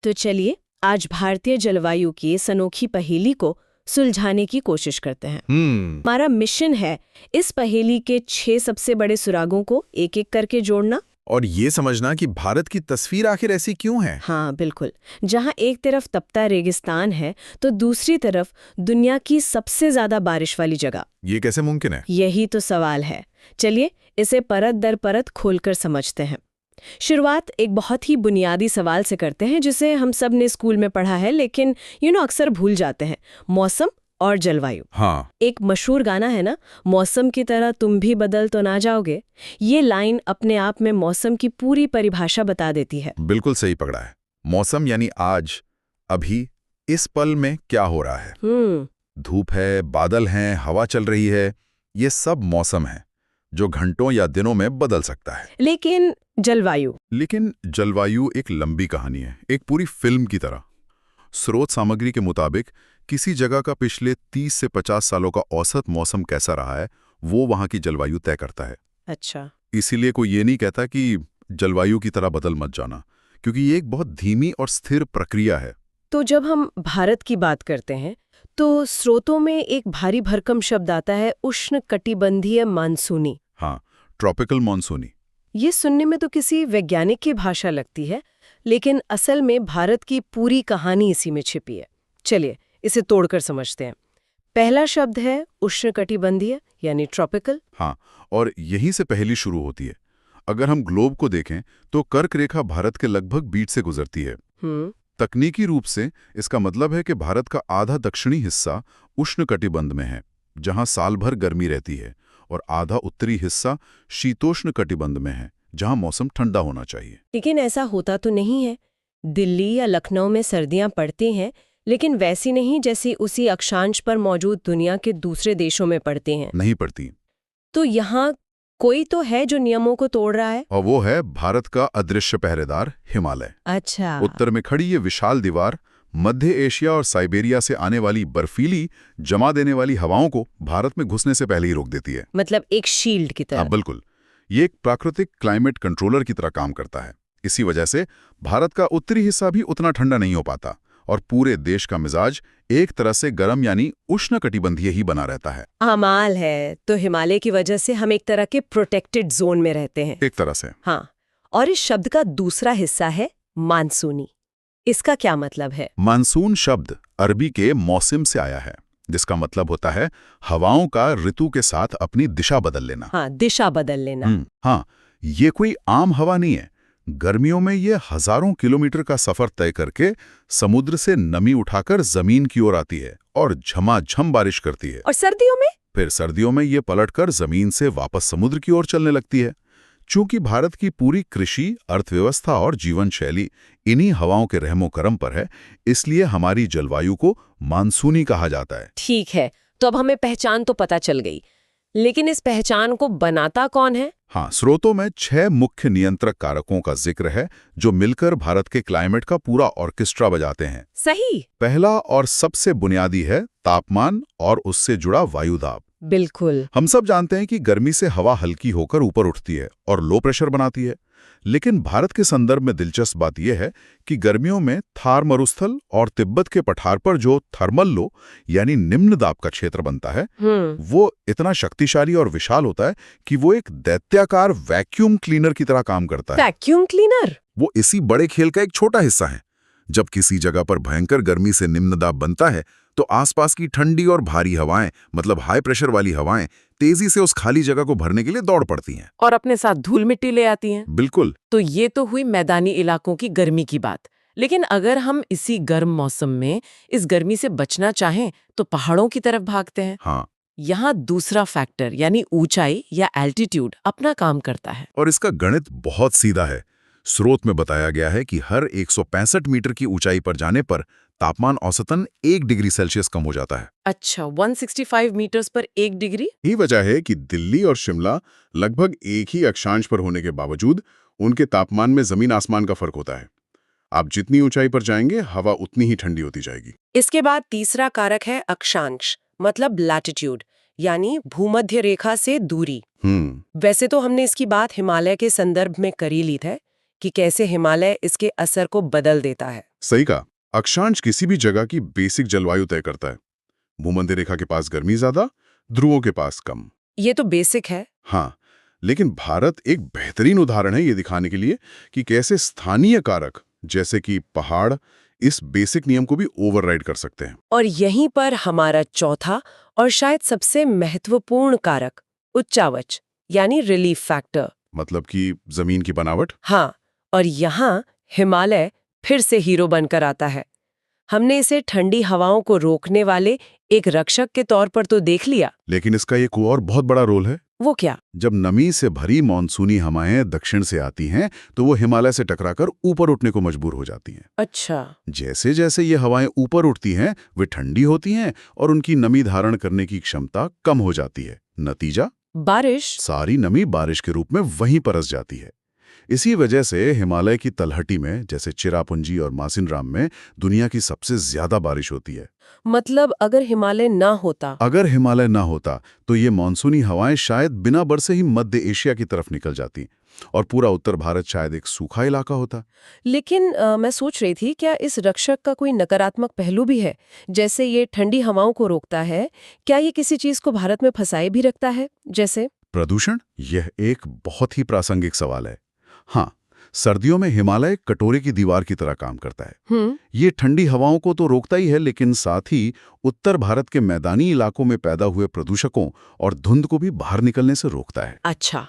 तो चलिए आज भारतीय जलवायु की इस अनोखी पहेली को सुलझाने की कोशिश करते हैं। हमारा मिशन है इस पहेली के 6 सबसे बड़े सुरागों को एक एक करके जोड़ना और ये समझना कि भारत की तस्वीर आखिर ऐसी क्यों है। हाँ बिल्कुल, जहाँ एक तरफ तपता रेगिस्तान है तो दूसरी तरफ दुनिया की सबसे ज्यादा बारिश वाली जगह। ये कैसे मुमकिन है? यही तो सवाल है। चलिए इसे परत दर परत खोलकर समझते हैं। शुरुआत एक बहुत ही बुनियादी सवाल से करते हैं जिसे हम सब ने स्कूल में पढ़ा है, लेकिन अक्सर भूल जाते हैं। मौसम और जलवायु। हाँ, एक मशहूर गाना है ना, मौसम की तरह तुम भी बदल तो ना जाओगे। ये लाइन अपने आप में मौसम की पूरी परिभाषा बता देती है। बिल्कुल सही पकड़ा है। मौसम यानी आज, अभी, इस पल में क्या हो रहा है। धूप है, बादल हैं, हवा चल रही है, ये सब मौसम है जो घंटों या दिनों में बदल सकता है। लेकिन जलवायु एक लंबी कहानी है, एक पूरी फिल्म की तरह। स्रोत सामग्री के मुताबिक किसी जगह का पिछले 30 से 50 सालों का औसत मौसम कैसा रहा है, वो वहां की जलवायु तय करता है। अच्छा, इसीलिए कोई ये नहीं कहता कि जलवायु की तरह बदल मत जाना, क्योंकि ये एक बहुत धीमी और स्थिर प्रक्रिया है। तो जब हम भारत की बात करते हैं तो स्रोतों में एक भारी भरकम शब्द आता है, उष्णकटिबंधीय मानसूनी। हाँ, ट्रॉपिकल मानसूनी। ये सुनने में तो किसी वैज्ञानिक की भाषा लगती है, लेकिन असल में भारत की पूरी कहानी इसी में छिपी है। चलिए इसे तोड़कर समझते हैं। पहला शब्द है उष्णकटिबंधीय यानी ट्रॉपिकल। हाँ, और यहीं से पहेली शुरू होती है। अगर हम ग्लोब को देखें तो कर्क रेखा भारत के लगभग बीच से गुजरती है। तकनीकी रूप से इसका मतलब है कि भारत का आधा दक्षिणी हिस्सा उष्णकटिबंध में है, जहां साल भर गर्मी रहती है, और आधा उत्तरी हिस्सा शीतोष्ण कटिबंध में है, जहां मौसम ठंडा होना चाहिए। लेकिन ऐसा होता तो नहीं है। दिल्ली या लखनऊ में सर्दियां पड़ती हैं, लेकिन वैसी नहीं जैसी उसी अक्षांश पर मौजूद दुनिया के दूसरे देशों में पड़ती हैं। नहीं पड़ती। तो यहाँ कोई तो है जो नियमों को तोड़ रहा है, और वो है भारत का अदृश्य पहरेदार हिमालय। अच्छा। उत्तर में खड़ी ये विशाल दीवार मध्य एशिया और साइबेरिया से आने वाली बर्फीली जमा देने वाली हवाओं को भारत में घुसने से पहले ही रोक देती है। मतलब एक शील्ड की तरह। हाँ बिल्कुल, ये एक प्राकृतिक क्लाइमेट कंट्रोलर की तरह काम करता है। इसी वजह से भारत का उत्तरी हिस्सा भी उतना ठंडा नहीं हो पाता, और पूरे देश का मिजाज एक तरह से गर्म यानी उष्णकटिबंधीय ही बना रहता है। कमाल है। तो हिमालय की वजह से हम एक तरह के प्रोटेक्टेड जोन में रहते हैं। एक तरह से। हाँ, और इस शब्द का दूसरा हिस्सा है मानसूनी। इसका क्या मतलब है? मानसून शब्द अरबी के मौसम से आया है, जिसका मतलब होता है हवाओं का ऋतु के साथ अपनी दिशा बदल लेना। हाँ, दिशा बदल लेना। हाँ, ये कोई आम हवा नहीं है। गर्मियों में ये हजारों किलोमीटर का सफर तय करके समुद्र से नमी उठाकर जमीन की ओर आती है और झमाझम बारिश करती है। और सर्दियों में? फिर सर्दियों में ये पलटकर जमीन से वापस समुद्र की ओर चलने लगती है। चूंकि भारत की पूरी कृषि, अर्थव्यवस्था और जीवन शैली इन्हीं हवाओं के रहमो करम पर है, इसलिए हमारी जलवायु को मानसूनी कहा जाता है। ठीक है, तो अब हमें पहचान तो पता चल गई, लेकिन इस पहचान को बनाता कौन है? हाँ, स्रोतों में 6 मुख्य नियंत्रक कारकों का जिक्र है जो मिलकर भारत के क्लाइमेट का पूरा ऑर्केस्ट्रा बजाते हैं। सही। पहला और सबसे बुनियादी है तापमान और उससे जुड़ा वायुदाब। बिल्कुल। हम सब जानते हैं कि गर्मी से हवा हल्की होकर ऊपर उठती है और लो प्रेशर बनाती है, लेकिन भारत के संदर्भ में दिलचस्प बात यह है कि गर्मियों में थार मरुस्थल और तिब्बत के पठार पर जो थर्मल लो यानी निम्न दाब का क्षेत्र बनता है, वो इतना शक्तिशाली और विशाल होता है कि वो एक दैत्याकार वैक्यूम क्लीनर की तरह काम करता है। Vacuum cleaner? वो इसी बड़े खेल का एक छोटा हिस्सा है। जब किसी जगह पर भयंकर गर्मी से निम्न दाब बनता है तो आसपास की ठंडी और भारी हवाएं, मतलब हाई प्रेशर वाली हवाएं, तेजी से उस खाली जगह को भरने के लिए दौड़ पड़ती हैं और अपने साथ धूल मिट्टी ले आती हैं। बिल्कुल। तो ये तो हुई मैदानी इलाकों की गर्मी की बात, लेकिन अगर हम इसी गर्म मौसम में इस गर्मी से बचना चाहें तो पहाड़ों की तरफ भागते हैं। हाँ, यहाँ दूसरा फैक्टर यानी ऊंचाई या एल्टीट्यूड अपना काम करता है। और इसका गणित बहुत सीधा है। स्रोत में बताया गया है कि हर 165 मीटर की ऊंचाई पर जाने पर तापमान औसतन 1 डिग्री सेल्सियस कम हो जाता है। अच्छा, 165 मीटर्स पर 1 डिग्री? यही वजह है कि दिल्ली और शिमला लगभग एक ही अक्षांश पर होने के बावजूद उनके तापमान में जमीन आसमान का फर्क होता है। आप जितनी ऊंचाई पर जाएंगे, हवा उतनी ही ठंडी होती जाएगी। इसके बाद तीसरा कारक है अक्षांश, मतलब लैटिट्यूड, यानी भूमध्य रेखा से दूरी। वैसे तो हमने इसकी बात हिमालय के संदर्भ में करी ली थी कि कैसे हिमालय इसके असर को बदल देता है। सही कहा। अक्षांश किसी भी जगह की बेसिक जलवायु तय करता है। भूमध्य रेखा के पास गर्मी ज्यादा, ध्रुवों के पास कम। ये तो बेसिक है। हाँ, लेकिन भारत एक बेहतरीन उदाहरण है ये दिखाने के लिए कि कैसे स्थानीय कारक जैसे कि पहाड़ इस बेसिक नियम को भी ओवरराइड कर सकते हैं। और यहीं पर हमारा चौथा और शायद सबसे महत्वपूर्ण कारक उच्चावच यानी रिलीफ फैक्टर। मतलब कि जमीन की बनावट। हाँ, और यहाँ हिमालय फिर से हीरो बनकर आता है। हमने इसे ठंडी हवाओं को रोकने वाले एक रक्षक के तौर पर तो देख लिया, लेकिन इसका एक और बहुत बड़ा रोल है। वो क्या? जब नमी से भरी मानसूनी हवाएं दक्षिण से आती हैं तो वो हिमालय से टकराकर ऊपर उठने को मजबूर हो जाती हैं। अच्छा। जैसे जैसे ये हवाएं ऊपर उठती हैं वे ठंडी होती हैं और उनकी नमी धारण करने की क्षमता कम हो जाती है। नतीजा, बारिश। सारी नमी बारिश के रूप में वहीं परस जाती है। इसी वजह से हिमालय की तलहटी में जैसे चिरापुंजी और मासिनराम में दुनिया की सबसे ज्यादा बारिश होती है। मतलब अगर हिमालय ना होता तो ये मानसूनी हवाएं शायद बिना बरसे ही मध्य एशिया की तरफ निकल जाती और पूरा उत्तर भारत शायद एक सूखा इलाका होता। लेकिन मैं सोच रही थी, क्या इस रक्षक का कोई नकारात्मक पहलू भी है? जैसे ये ठंडी हवाओं को रोकता है, क्या ये किसी चीज को भारत में फंसाए भी रखता है? जैसे प्रदूषण। यह एक बहुत ही प्रासंगिक सवाल है। हाँ, सर्दियों में हिमालय कटोरे की दीवार की तरह काम करता है। ये ठंडी हवाओं को तो रोकता ही है, लेकिन साथ ही उत्तर भारत के मैदानी इलाकों में पैदा हुए प्रदूषकों और धुंध को भी बाहर निकलने से रोकता है। अच्छा,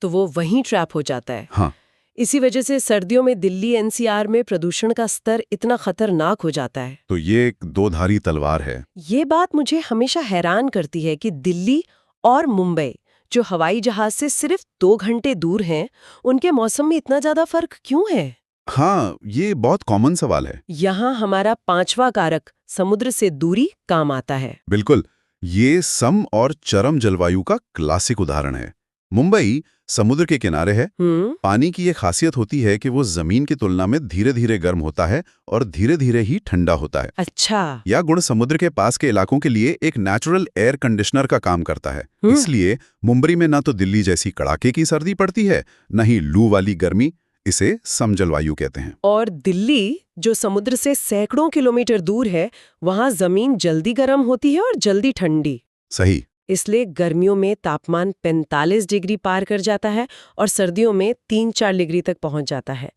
तो वो वहीं ट्रैप हो जाता है। हाँ, इसी वजह से सर्दियों में दिल्ली एनसीआर में प्रदूषण का स्तर इतना खतरनाक हो जाता है। तो ये एक दो-धारी तलवार है। ये बात मुझे हमेशा हैरान करती है कि दिल्ली और मुंबई, जो हवाई जहाज से सिर्फ 2 घंटे दूर हैं, उनके मौसम में इतना ज्यादा फर्क क्यों है? हाँ, ये बहुत कॉमन सवाल है। यहाँ हमारा 5वां कारक समुद्र से दूरी काम आता है। बिल्कुल, ये सम और चरम जलवायु का क्लासिक उदाहरण है। मुंबई समुद्र के किनारे है। पानी की ये खासियत होती है कि वो जमीन की तुलना में धीरे धीरे गर्म होता है और धीरे धीरे ही ठंडा होता है। अच्छा। यह गुण समुद्र के पास के इलाकों के लिए एक नेचुरल एयर कंडीशनर का काम करता है। इसलिए मुंबई में ना तो दिल्ली जैसी कड़ाके की सर्दी पड़ती है, न ही लू वाली गर्मी। इसे सम जलवायु कहते हैं। और दिल्ली, जो समुद्र से सैकड़ों किलोमीटर दूर है, वहाँ जमीन जल्दी गर्म होती है और जल्दी ठंडी। सही। इसलिए गर्मियों में तापमान 45 डिग्री पार कर जाता है और सर्दियों में 3-4 डिग्री तक पहुंच जाता है।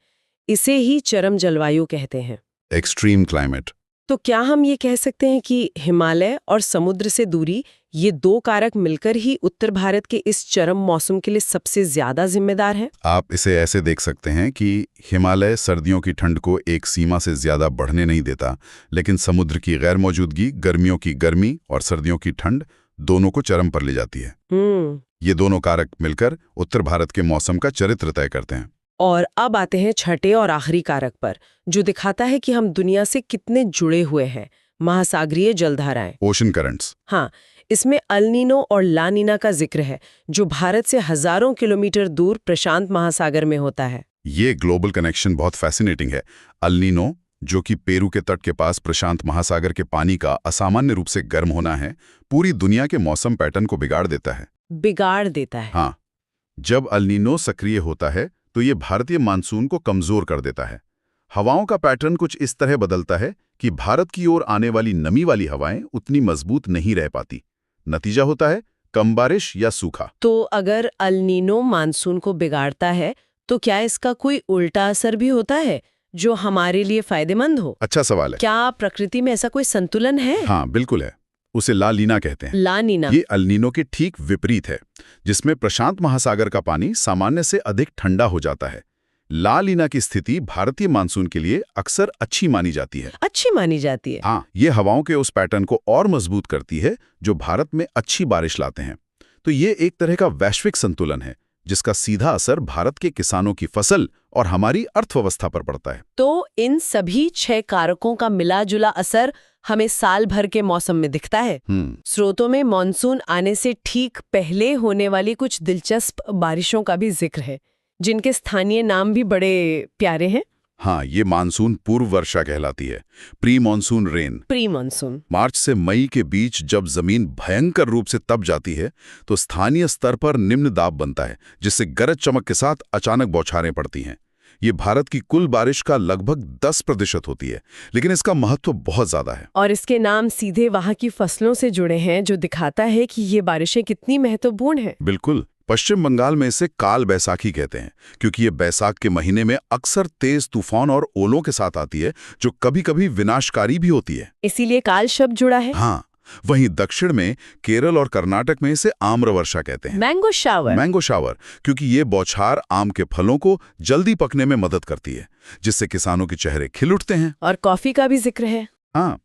इसे ही चरम जलवायु कहते हैं। Extreme climate. तो क्या हम ये कह सकते हैं कि हिमालय और समुद्र से दूरी, ये 2 कारक मिलकर ही उत्तर भारत के इस चरम मौसम के लिए सबसे ज्यादा जिम्मेदार हैं? आप इसे ऐसे देख सकते हैं कि हिमालय सर्दियों की ठंड को एक सीमा से ज्यादा बढ़ने नहीं देता, लेकिन समुद्र की गैर मौजूदगी गर्मियों की गर्मी और सर्दियों की ठंड दोनों को चरम पर ले जाती है। ये दोनों कारक मिलकर उत्तर भारत के मौसम का चरित्र तय करते हैं। और अब आते हैं छठे और आखिरी कारक पर, जो दिखाता है कि हम दुनिया से कितने जुड़े हुए हैं, महासागरीय जलधाराएं। Ocean currents. हाँ, इसमें अल नीनो और ला नीना का जिक्र है, जो भारत से हजारों किलोमीटर दूर प्रशांत महासागर में होता है। ये ग्लोबल कनेक्शन बहुत फैसिनेटिंग है। अल नीनो, जो कि पेरू के तट के पास प्रशांत महासागर के पानी का असामान्य रूप से गर्म होना है, पूरी दुनिया के मौसम पैटर्न को बिगाड़ देता है। हाँ, जब अल नीनो सक्रिय होता है तो ये भारतीय मानसून को कमजोर कर देता है। हवाओं का पैटर्न कुछ इस तरह बदलता है कि भारत की ओर आने वाली नमी वाली हवाएं उतनी मजबूत नहीं रह पाती। नतीजा होता है कम बारिश या सूखा। तो अगर अल नीनो मानसून को बिगाड़ता है, तो क्या इसका कोई उल्टा असर भी होता है जो हमारे लिए फायदेमंद हो? अच्छा सवाल है। क्या प्रकृति में ऐसा कोई संतुलन है? हाँ, बिल्कुल है। उसे ला नीना कहते हैं। ला नीना। ये अल नीनो के ठीक विपरीत है, जिसमें प्रशांत महासागर का पानी सामान्य से अधिक ठंडा हो जाता है। ला नीना की स्थिति भारतीय मानसून के लिए अक्सर अच्छी मानी जाती है। हाँ, ये हवाओं के उस पैटर्न को और मजबूत करती है जो भारत में अच्छी बारिश लाते हैं। तो ये एक तरह का वैश्विक संतुलन है, जिसका सीधा असर भारत के किसानों की फसल और हमारी अर्थव्यवस्था पर पड़ता है। तो इन सभी 6 कारकों का मिला जुला असर हमें साल भर के मौसम में दिखता है। स्रोतों में मानसून आने से ठीक पहले होने वाली कुछ दिलचस्प बारिशों का भी जिक्र है, जिनके स्थानीय नाम भी बड़े प्यारे हैं। हाँ, ये मानसून पूर्व वर्षा कहलाती है। Pre monsoon rain. मार्च से मई के बीच जब जमीन भयंकर रूप से तप जाती है तो स्थानीय स्तर पर निम्न दाब बनता है, जिससे गरज चमक के साथ अचानक बौछारें पड़ती हैं। ये भारत की कुल बारिश का लगभग 10% होती है, लेकिन इसका महत्व बहुत ज्यादा है। और इसके नाम सीधे वहाँ की फसलों से जुड़े हैं, जो दिखाता है कि ये बारिशें कितनी महत्वपूर्ण हैं। बिल्कुल। पश्चिम बंगाल में इसे काल बैसाखी कहते हैं, क्योंकि ये बैसाख के महीने में अक्सर तेज तूफान और ओलों के साथ आती है, जो कभी-कभी विनाशकारी भी होती है। इसीलिए काल शब्द जुड़ा है। हाँ, वहीं दक्षिण में केरल और कर्नाटक में इसे आम्र वर्षा कहते हैं। Mango shower. मैंगो शावर, क्योंकि ये बौछार आम के फलों को जल्दी पकने में मदद करती है, जिससे किसानों के चेहरे खिल उठते हैं। और कॉफी का भी जिक्र है। हाँ,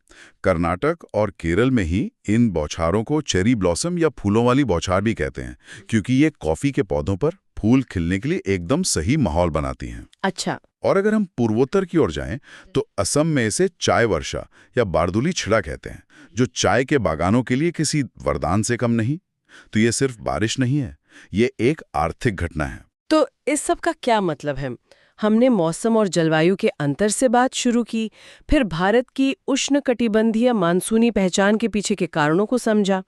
कर्नाटक और केरल में ही इन बौछारों को चेरी ब्लॉसम या फूलों वाली बौछार भी कहते हैं, क्योंकि ये कॉफी के पौधों पर फूल खिलने के लिए एकदम सही माहौल बनाती हैं। अच्छा। और अगर हम पूर्वोत्तर की ओर जाएं, तो असम में इसे चाय वर्षा या बारदुली छिड़ा कहते हैं, जो चाय के बागानों के लिए किसी वरदान से कम नहीं। तो ये सिर्फ बारिश नहीं है, ये एक आर्थिक घटना है। तो इस सब का क्या मतलब है? हमने मौसम और जलवायु के अंतर से बात शुरू की, फिर भारत की उष्णकटिबंधीय मानसूनी पहचान के पीछे के कारणों को समझा।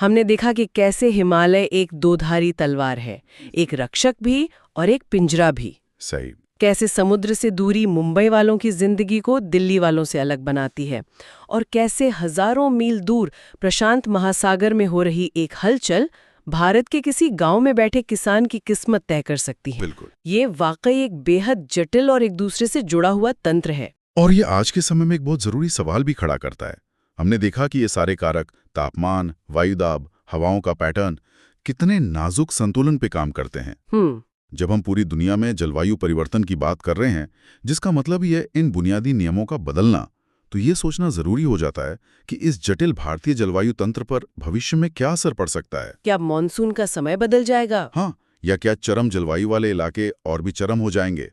हमने देखा कि कैसे हिमालय एक दोधारी तलवार है, एक रक्षक भी और एक पिंजरा भी। सही। कैसे समुद्र से दूरी मुंबई वालों की जिंदगी को दिल्ली वालों से अलग बनाती है, और कैसे हजारों मील दूर प्रशांत महासागर में हो रही एक हलचल भारत के किसी गांव में बैठे किसान की किस्मत तय कर सकती है। बिल्कुल। ये वाकई एक बेहद जटिल और एक दूसरे से जुड़ा हुआ तंत्र है। और ये आज के समय में एक बहुत जरूरी सवाल भी खड़ा करता है। हमने देखा कि ये सारे कारक, तापमान, वायुदाब, हवाओं का पैटर्न, कितने नाजुक संतुलन पे काम करते हैं। जब हम पूरी दुनिया में जलवायु परिवर्तन की बात कर रहे हैं, जिसका मतलब ही है इन बुनियादी नियमों का बदलना, तो ये सोचना जरूरी हो जाता है कि इस जटिल भारतीय जलवायु तंत्र पर भविष्य में क्या असर पड़ सकता है। क्या मॉनसून का समय बदल जाएगा? हाँ, या क्या चरम जलवायु वाले इलाके और भी चरम हो जाएंगे?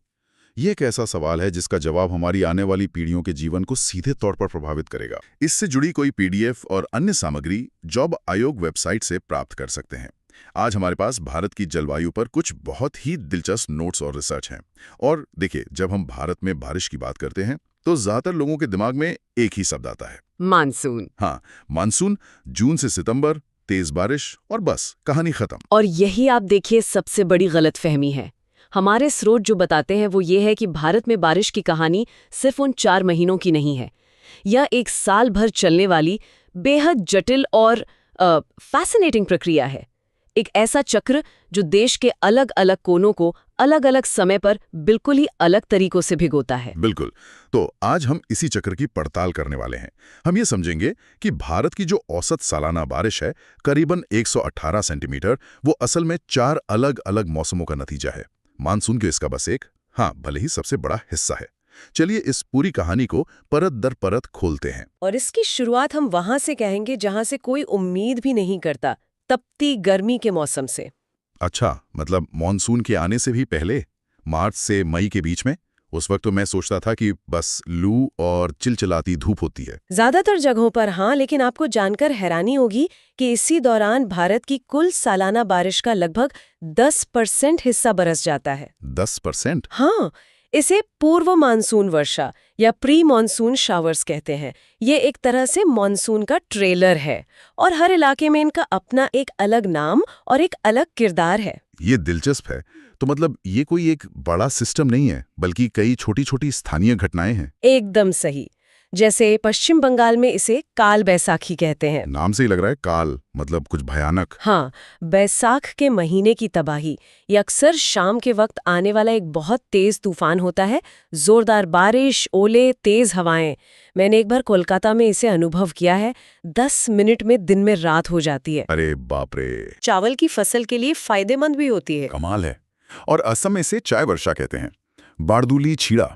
ये एक ऐसा सवाल है जिसका जवाब हमारी आने वाली पीढ़ियों के जीवन को सीधे तौर पर प्रभावित करेगा। इससे जुड़ी कोई पीडीएफ और अन्य सामग्री जॉब आयोग वेबसाइट से प्राप्त कर सकते हैं। आज हमारे पास भारत की जलवायु पर कुछ बहुत ही दिलचस्प नोट्स और रिसर्च हैं। और देखिए, जब हम भारत में बारिश की बात करते हैं तो ज्यादातर लोगों के दिमाग में एक ही शब्द आता है, मानसून। हाँ, मानसून, जून से सितंबर, तेज बारिश और बस कहानी खत्म। और यही आप देखिए सबसे बड़ी गलतफहमी है। हमारे स्रोत जो बताते हैं वो ये है कि भारत में बारिश की कहानी सिर्फ उन 4 महीनों की नहीं है। यह एक साल भर चलने वाली बेहद जटिल और फैसिनेटिंग प्रक्रिया है। एक ऐसा चक्र जो देश के अलग अलग कोनों को अलग अलग समय पर बिल्कुल ही अलग तरीकों से भिगोता है। बिल्कुल। तो आज हम इसी चक्र की पड़ताल करने वाले हैं। हम ये समझेंगे कि भारत की जो औसत सालाना बारिश है, करीबन 118 सेंटीमीटर, वो असल में 4 अलग अलग मौसमों का नतीजा है। मानसून के इसका बस एक, हाँ, भले ही सबसे बड़ा हिस्सा है। चलिए इस पूरी कहानी को परत दर परत खोलते हैं। और इसकी शुरुआत हम वहां से कहेंगे जहां से कोई उम्मीद भी नहीं करता, तपती गर्मी के मौसम से। अच्छा, मतलब मॉनसून के आने से भी पहले, मार्च से मई के बीच में? उस वक्त तो मैं सोचता था कि बस लू और चिलचिलाती धूप होती है। ज्यादातर जगहों पर हाँ, लेकिन आपको जानकर हैरानी होगी कि इसी दौरान भारत की कुल सालाना बारिश का लगभग 10% हिस्सा बरस जाता है। 10%? हाँ, इसे पूर्व मानसून वर्षा या प्री मानसून शावर्स कहते हैं। ये एक तरह से मानसून का ट्रेलर है, और हर इलाके में इनका अपना एक अलग नाम और एक अलग किरदार है। ये दिलचस्प है। तो मतलब ये कोई एक बड़ा सिस्टम नहीं है, बल्कि कई छोटी छोटी स्थानीय घटनाएं हैं। एकदम सही। जैसे पश्चिम बंगाल में इसे काल बैसाखी कहते हैं। नाम से ही लग रहा है काल, मतलब कुछ भयानक। हाँ, बैसाख के महीने की तबाही। ये अक्सर शाम के वक्त आने वाला एक बहुत तेज तूफान होता है। जोरदार बारिश, ओले, तेज हवाएं। मैंने एक बार कोलकाता में इसे अनुभव किया है। 10 मिनट में दिन में रात हो जाती है। अरे बाप रे। चावल की फसल के लिए फायदेमंद भी होती है। कमाल है। और असम में इसे चाय वर्षा कहते हैं। बारदुली छीड़ा,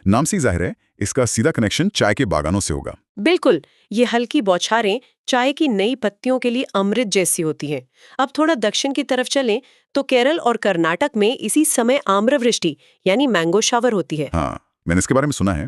नाम से जाहिर है इसका सीधा कनेक्शन चाय के बागानों से होगा। बिल्कुल, ये हल्की बौछारें चाय की नई पत्तियों के लिए अमृत जैसी होती हैं। अब थोड़ा दक्षिण की तरफ चलें तो केरल और कर्नाटक में इसी समय आम्रवृष्टि यानी मैंगो शावर होती है। हाँ, मैंने इसके बारे में सुना है।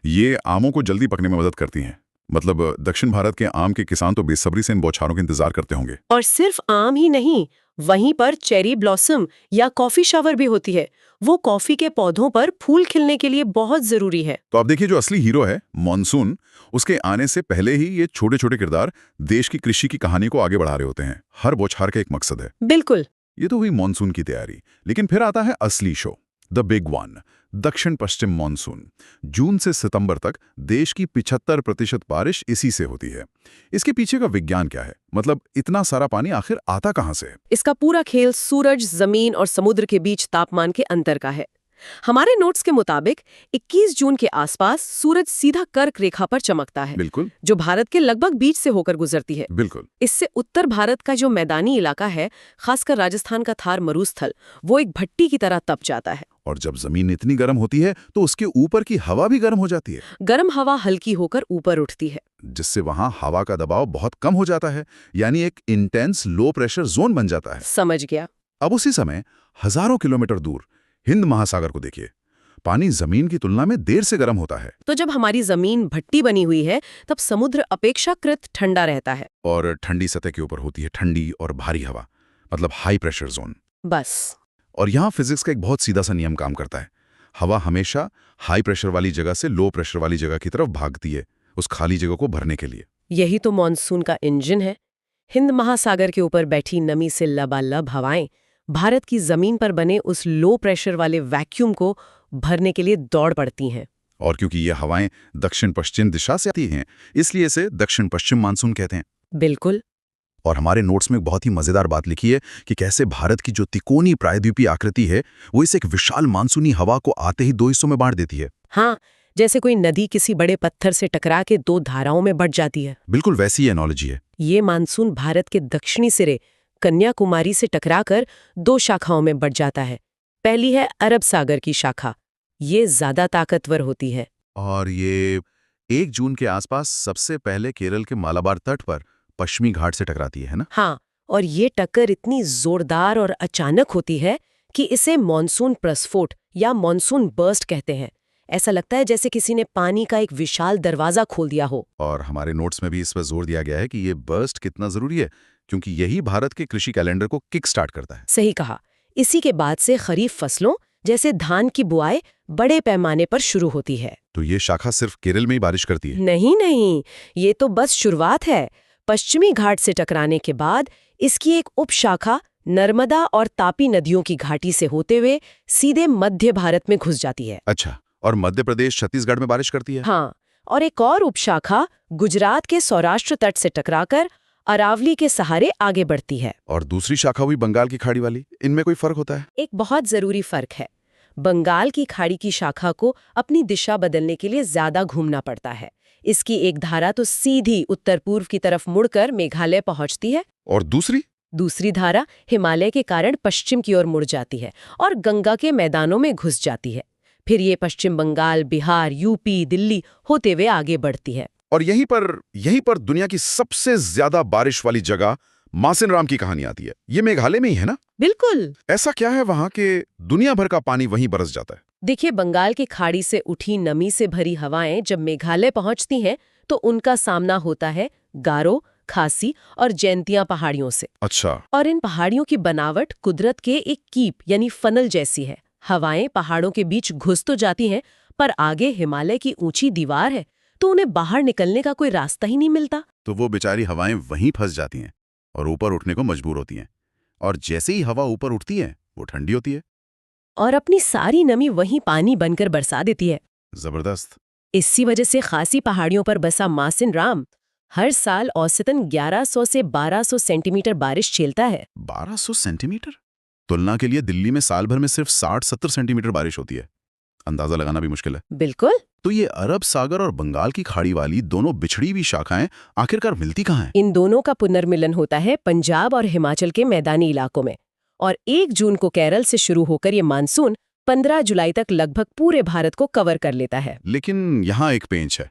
ये आमों को जल्दी पकने में मदद करती हैं। मतलब दक्षिण भारत के आम के किसान तो बेसब्री से इन बौछारों का इंतजार करते होंगे। और सिर्फ आम ही नहीं, वहीं पर चेरी ब्लॉसम या कॉफी शावर भी होती है। वो कॉफी के पौधों पर फूल खिलने के लिए बहुत जरूरी है। तो आप देखिए, जो असली हीरो है मॉनसून, उसके आने से पहले ही ये छोटे छोटे किरदार देश की कृषि की कहानी को आगे बढ़ा रहे होते हैं। हर बौछार का एक मकसद है। बिल्कुल। ये तो हुई मॉनसून की तैयारी, लेकिन फिर आता है असली शो। द बिग वन, दक्षिण पश्चिम मानसून। जून से सितंबर तक देश की 75% बारिश इसी से होती है। इसके पीछे का विज्ञान क्या है? मतलब इतना सारा पानी आखिर आता कहाँ से है? इसका पूरा खेल सूरज, जमीन और समुद्र के बीच तापमान के अंतर का है। हमारे नोट्स के मुताबिक 21 जून के आसपास सूरज सीधा कर्क रेखा पर चमकता है, बिल्कुल जो भारत के लगभग बीच से होकर गुजरती है। बिल्कुल। इससे उत्तर भारत का जो मैदानी इलाका है, खासकर राजस्थान का थार मरुस्थल, वो एक भट्टी की तरह तप जाता है। और जब जमीन इतनी गर्म होती है तो उसके ऊपर की हवा भी गर्म हो जाती है। गर्म हवा हल्की होकर ऊपर उठती है, जिससे वहां हवा का दबाव बहुत कम हो जाता है, यानी एक इंटेंस लो प्रेशर जोन बन जाता है। समझ गया। अब उसी समय हजारों किलोमीटर दूर हिंद महासागर को देखिए। पानी जमीन की तुलना में देर से गर्म होता है। तो जब हमारी जमीन भट्टी बनी हुई है, तब समुद्र अपेक्षाकृत ठंडा रहता है। और ठंडी सतह के ऊपर होती है ठंडी और भारी हवा, मतलब हाई प्रेशर जोन। बस। और यहाँ फिजिक्स का एक बहुत सीधा सा नियम काम करता है। हवा हमेशा हाई प्रेशर वाली जगह से लो प्रेशर वाली जगह की तरफ भागती है, उस खाली जगह को भरने के लिए। यही तो मॉनसून का इंजन है। हिंद महासागर के ऊपर बैठी नमी से लबालब हवाएं भारत की जमीन पर बने उस लो प्रेशर वाले वैक्यूम को भरने के लिए दौड़ पड़ती हैं। और क्योंकि ये हवाएं दक्षिण पश्चिम दिशा से आती हैं, इसलिए इसे दक्षिण पश्चिम मानसून कहते हैं। बिल्कुल। और हमारे नोट्स में बहुत ही मजेदार बात लिखी है कि कैसे भारत की जो तिकोनी प्रायद्वीपीय आकृति है, वो इस एक विशाल मानसूनी हवा को आते ही दो हिस्सों में बांट देती है। हाँ, जैसे कोई नदी किसी बड़े पत्थर से टकरा के दो धाराओं में बंट जाती है। बिल्कुल वैसी ही एनोलॉजी है। ये मानसून भारत के दक्षिणी सिरे कन्याकुमारी से टकराकर दो शाखाओं में बढ़ जाता है। पहली है अरब सागर की शाखा, ये ज्यादा ताकतवर होती है। और ये 1 जून के आसपास सबसे पहले केरल के मालाबार तट पर पश्चिमी घाट से टकराती है ना? हाँ, और ये टक्कर इतनी जोरदार और अचानक होती है कि इसे मॉनसून प्रस्फोट या मॉनसून बर्स्ट कहते हैं। ऐसा लगता है जैसे किसी ने पानी का एक विशाल दरवाजा खोल दिया हो। और हमारे नोट्स में भी इस पर जोर दिया गया है कि ये बर्स्ट कितना जरूरी है, क्योंकि यही भारत के कृषि कैलेंडर को किक स्टार्ट करता है। सही कहा। इसी के बाद से खरीफ फसलों जैसे धान की बुआई बड़े पैमाने पर शुरू होती है। तो ये शाखा सिर्फ केरल में ही बारिश करती है? नहीं, ये तो बस शुरुआत है। पश्चिमी घाट से टकराने के बाद इसकी एक उपशाखा नर्मदा और तापी नदियों की घाटी से होते हुए सीधे मध्य भारत में घुस जाती है। अच्छा, और मध्य प्रदेश छत्तीसगढ़ में बारिश करती है? हाँ, और एक और उपशाखा गुजरात के सौराष्ट्र तट से टकराकर अरावली के सहारे आगे बढ़ती है। और दूसरी शाखा हुई बंगाल की खाड़ी वाली, इनमें कोई फर्क होता है? एक बहुत जरूरी फर्क है। बंगाल की खाड़ी की शाखा को अपनी दिशा बदलने के लिए ज्यादा घूमना पड़ता है। इसकी एक धारा तो सीधी उत्तर पूर्व की तरफ मुड़कर मेघालय पहुंचती है, और दूसरी धारा हिमालय के कारण पश्चिम की ओर मुड़ जाती है और गंगा के मैदानों में घुस जाती है। फिर ये पश्चिम बंगाल, बिहार, यूपी, दिल्ली होते हुए आगे बढ़ती है। और यहीं पर दुनिया की सबसे ज्यादा बारिश वाली जगह मासिन राम की कहानी आती है। ये मेघालय में ही है ना? बिल्कुल। ऐसा क्या है वहां के दुनिया भर का पानी वहीं बरस जाता है? देखिए, बंगाल की खाड़ी से उठी नमी से भरी हवाएं जब मेघालय पहुंचती हैं तो उनका सामना होता है गारो, खासी और जैंतिया पहाड़ियों से। अच्छा। और इन पहाड़ियों की बनावट कुदरत के एक कीप यानी फनल जैसी है। हवाएं पहाड़ों के बीच घुस तो जाती हैं, पर आगे हिमालय की ऊंची दीवार है, तो उन्हें बाहर निकलने का कोई रास्ता ही नहीं मिलता। तो वो बेचारी हवाएं वहीं फंस जाती हैं और ऊपर उठने को मजबूर होती हैं। और जैसे ही हवा ऊपर उठती है वो ठंडी होती है और अपनी सारी नमी वहीं पानी बनकर बरसा देती है। जबरदस्त। इसी वजह से खासी पहाड़ियों पर बसा मासिन राम हर साल औसतन 1100 से 1200 सेंटीमीटर बारिश झेलता है। 1200 सेंटीमीटर? तुलना के लिए दिल्ली में साल भर में सिर्फ 60-70 सेंटीमीटर बारिश होती है। अंदाजा लगाना भी मुश्किल है। बिल्कुल। तो ये अरब सागर और बंगाल की खाड़ी वाली दोनों बिछड़ी हुई शाखाएं आखिरकार मिलती कहाँ हैं? इन दोनों का पुनर्मिलन होता है पंजाब और हिमाचल के मैदानी इलाकों में। और 1 जून को केरल से शुरू होकर ये मानसून 15 जुलाई तक लगभग पूरे भारत को कवर कर लेता है। लेकिन यहाँ एक पेंच है।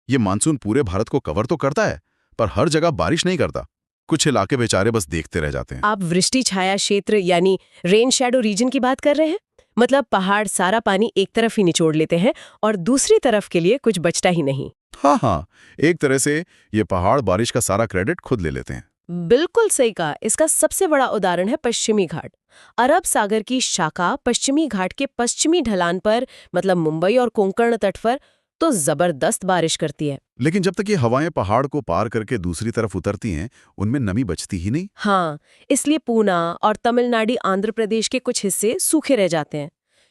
ये मानसून पूरे भारत को कवर तो करता है, पर हर जगह बारिश नहीं करता। कुछ इलाके बेचारे बस देखते रह जाते हैं। आप वृष्टि छाया क्षेत्र यानी रेन शैडो रीजन की बात कर रहे हैं? मतलब पहाड़ सारा पानी एक तरफ ही निचोड़ लेते हैं और दूसरी तरफ के लिए कुछ बचता ही नहीं। हाँ, एक तरह से ये पहाड़ बारिश का सारा क्रेडिट खुद ले लेते हैं। बिल्कुल सही कहा। इसका सबसे बड़ा उदाहरण है पश्चिमी घाट। अरब सागर की शाखा पश्चिमी घाट के पश्चिमी ढलान पर, मतलब मुंबई और कोंकण तट पर, तो जबरदस्त बारिश करती है। लेकिन जब तक ये हवाएं पहाड़ को पार करके दूसरी तरफ उतरती हैं, उनमें नमी बचती ही नहीं। हाँ, इसलिए पूना और तमिलनाडु, आंध्र प्रदेश के कुछ हिस्से सूखे रह जाते हैं।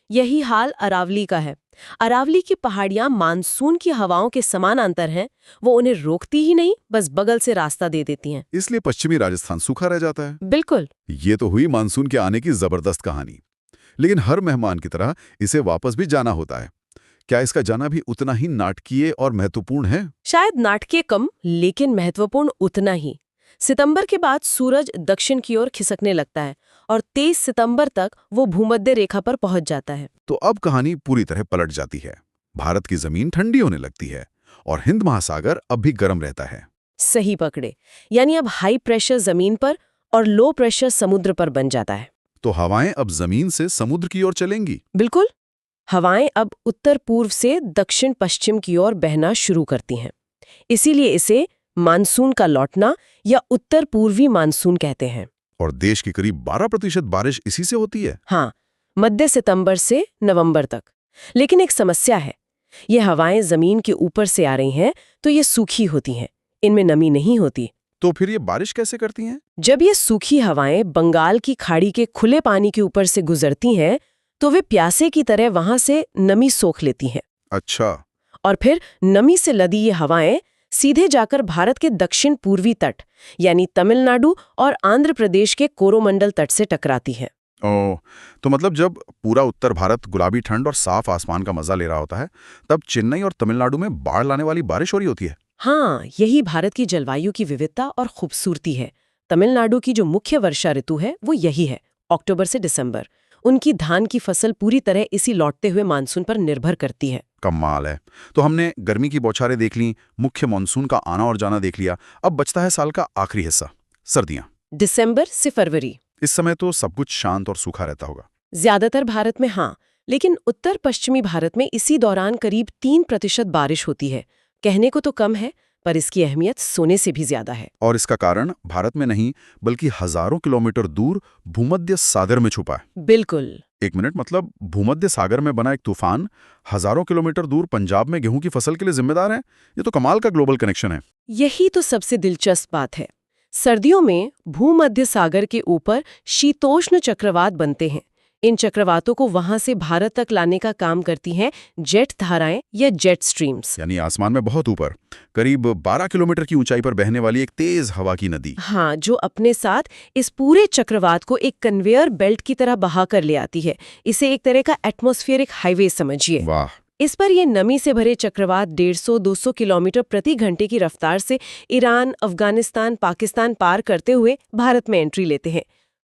यही हाल अरावली का है। अरावली की पहाड़ियां मानसून की हवाओं के समानांतर हैं, वो उन्हें रोकती ही नहीं, बस बगल से रास्ता दे देती हैं। इसलिए पश्चिमी राजस्थान सूखा रह जाता है। बिल्कुल। ये तो हुई मानसून के आने की जबरदस्त कहानी। लेकिन हर मेहमान की तरह इसे वापस भी जाना होता है। क्या इसका जाना भी उतना ही नाटकीय और महत्वपूर्ण है? शायद नाटकीय कम, लेकिन महत्वपूर्ण उतना ही। सितंबर के बाद सूरज दक्षिण की ओर खिसकने लगता है और 23 सितंबर तक वो भूमध्य रेखा पर पहुंच जाता है। तो अब कहानी पूरी तरह पलट जाती है। भारत की जमीन ठंडी होने लगती है और हिंद महासागर अब भी गर्म रहता है। सही पकड़े, यानी अब हाई प्रेशर जमीन पर और लो प्रेशर समुद्र पर बन जाता है। तो हवाएं अब जमीन से समुद्र की ओर चलेंगी। बिल्कुल। हवाएं अब उत्तर पूर्व से दक्षिण पश्चिम की ओर बहना शुरू करती हैं। इसीलिए इसे मानसून का लौटना या उत्तर पूर्वी मानसून कहते हैं। और देश की करीब 12% बारिश इसी से होती है। हाँ, मध्य सितंबर से नवंबर तक। लेकिन एक समस्या है, ये हवाएं जमीन के ऊपर से आ रही हैं तो ये सूखी होती हैं, इनमें नमी नहीं होती। तो फिर ये बारिश कैसे करती हैं? जब ये सूखी हवाएं बंगाल की खाड़ी के खुले पानी के ऊपर से गुजरती हैं तो वे प्यासे की तरह वहां से नमी सोख लेती हैं। अच्छा। और फिर नमी से लदी ये हवाएं सीधे जाकर भारत के दक्षिण पूर्वी तट यानी तमिलनाडु और आंध्र प्रदेश के कोरोमंडल तट से टकराती हैं। ओह, तो मतलब जब पूरा उत्तर भारत गुलाबी ठंड और साफ आसमान का मजा ले रहा होता है, तब चेन्नई और तमिलनाडु में बाढ़ लाने वाली बारिश हो रही होती है। हाँ, यही भारत की जलवायु की विविधता और खूबसूरती है। तमिलनाडु की जो मुख्य वर्षा ऋतु है वो यही है, अक्टूबर से दिसंबर। उनकी धान की फसल पूरी तरह इसी लौटते हुए मानसून पर निर्भर करती है। कमाल है। तो हमने गर्मी की बौछारें देख ली, मुख्य मानसून का आना और जाना देख लिया। अब बचता है साल का आखिरी हिस्सा, सर्दियां। दिसंबर से फरवरी। इस समय तो सब कुछ शांत और सूखा रहता होगा। ज्यादातर भारत में हाँ, लेकिन उत्तर पश्चिमी भारत में इसी दौरान करीब 3% बारिश होती है। कहने को तो कम है, पर इसकी अहमियत सोने से भी ज्यादा है। और इसका कारण भारत में नहीं, बल्कि हजारों किलोमीटर दूर भूमध्य सागर में छुपा है। बिल्कुल। एक मिनट, मतलब भूमध्य सागर में बना एक तूफान हजारों किलोमीटर दूर पंजाब में गेहूं की फसल के लिए जिम्मेदार है। ये तो कमाल का ग्लोबल कनेक्शन है। यही तो सबसे दिलचस्प बात है। सर्दियों में भूमध्य सागर के ऊपर शीतोष्ण चक्रवात बनते हैं। इन चक्रवातों को वहां से भारत तक लाने का काम करती हैं जेट धाराएं या जेट स्ट्रीम्स। यानी आसमान में बहुत ऊपर, करीब 12 किलोमीटर की ऊंचाई पर बहने वाली एक तेज हवा की नदी। हाँ, जो अपने साथ इस पूरे चक्रवात को एक कन्वेयर बेल्ट की तरह बहा कर ले आती है। इसे एक तरह का एटमॉस्फेरिक हाईवे समझिए। वाह। इस पर ये नमी से भरे चक्रवात 150-200 किलोमीटर प्रति घंटे की रफ्तार से ईरान, अफगानिस्तान, पाकिस्तान पार करते हुए भारत में एंट्री लेते हैं।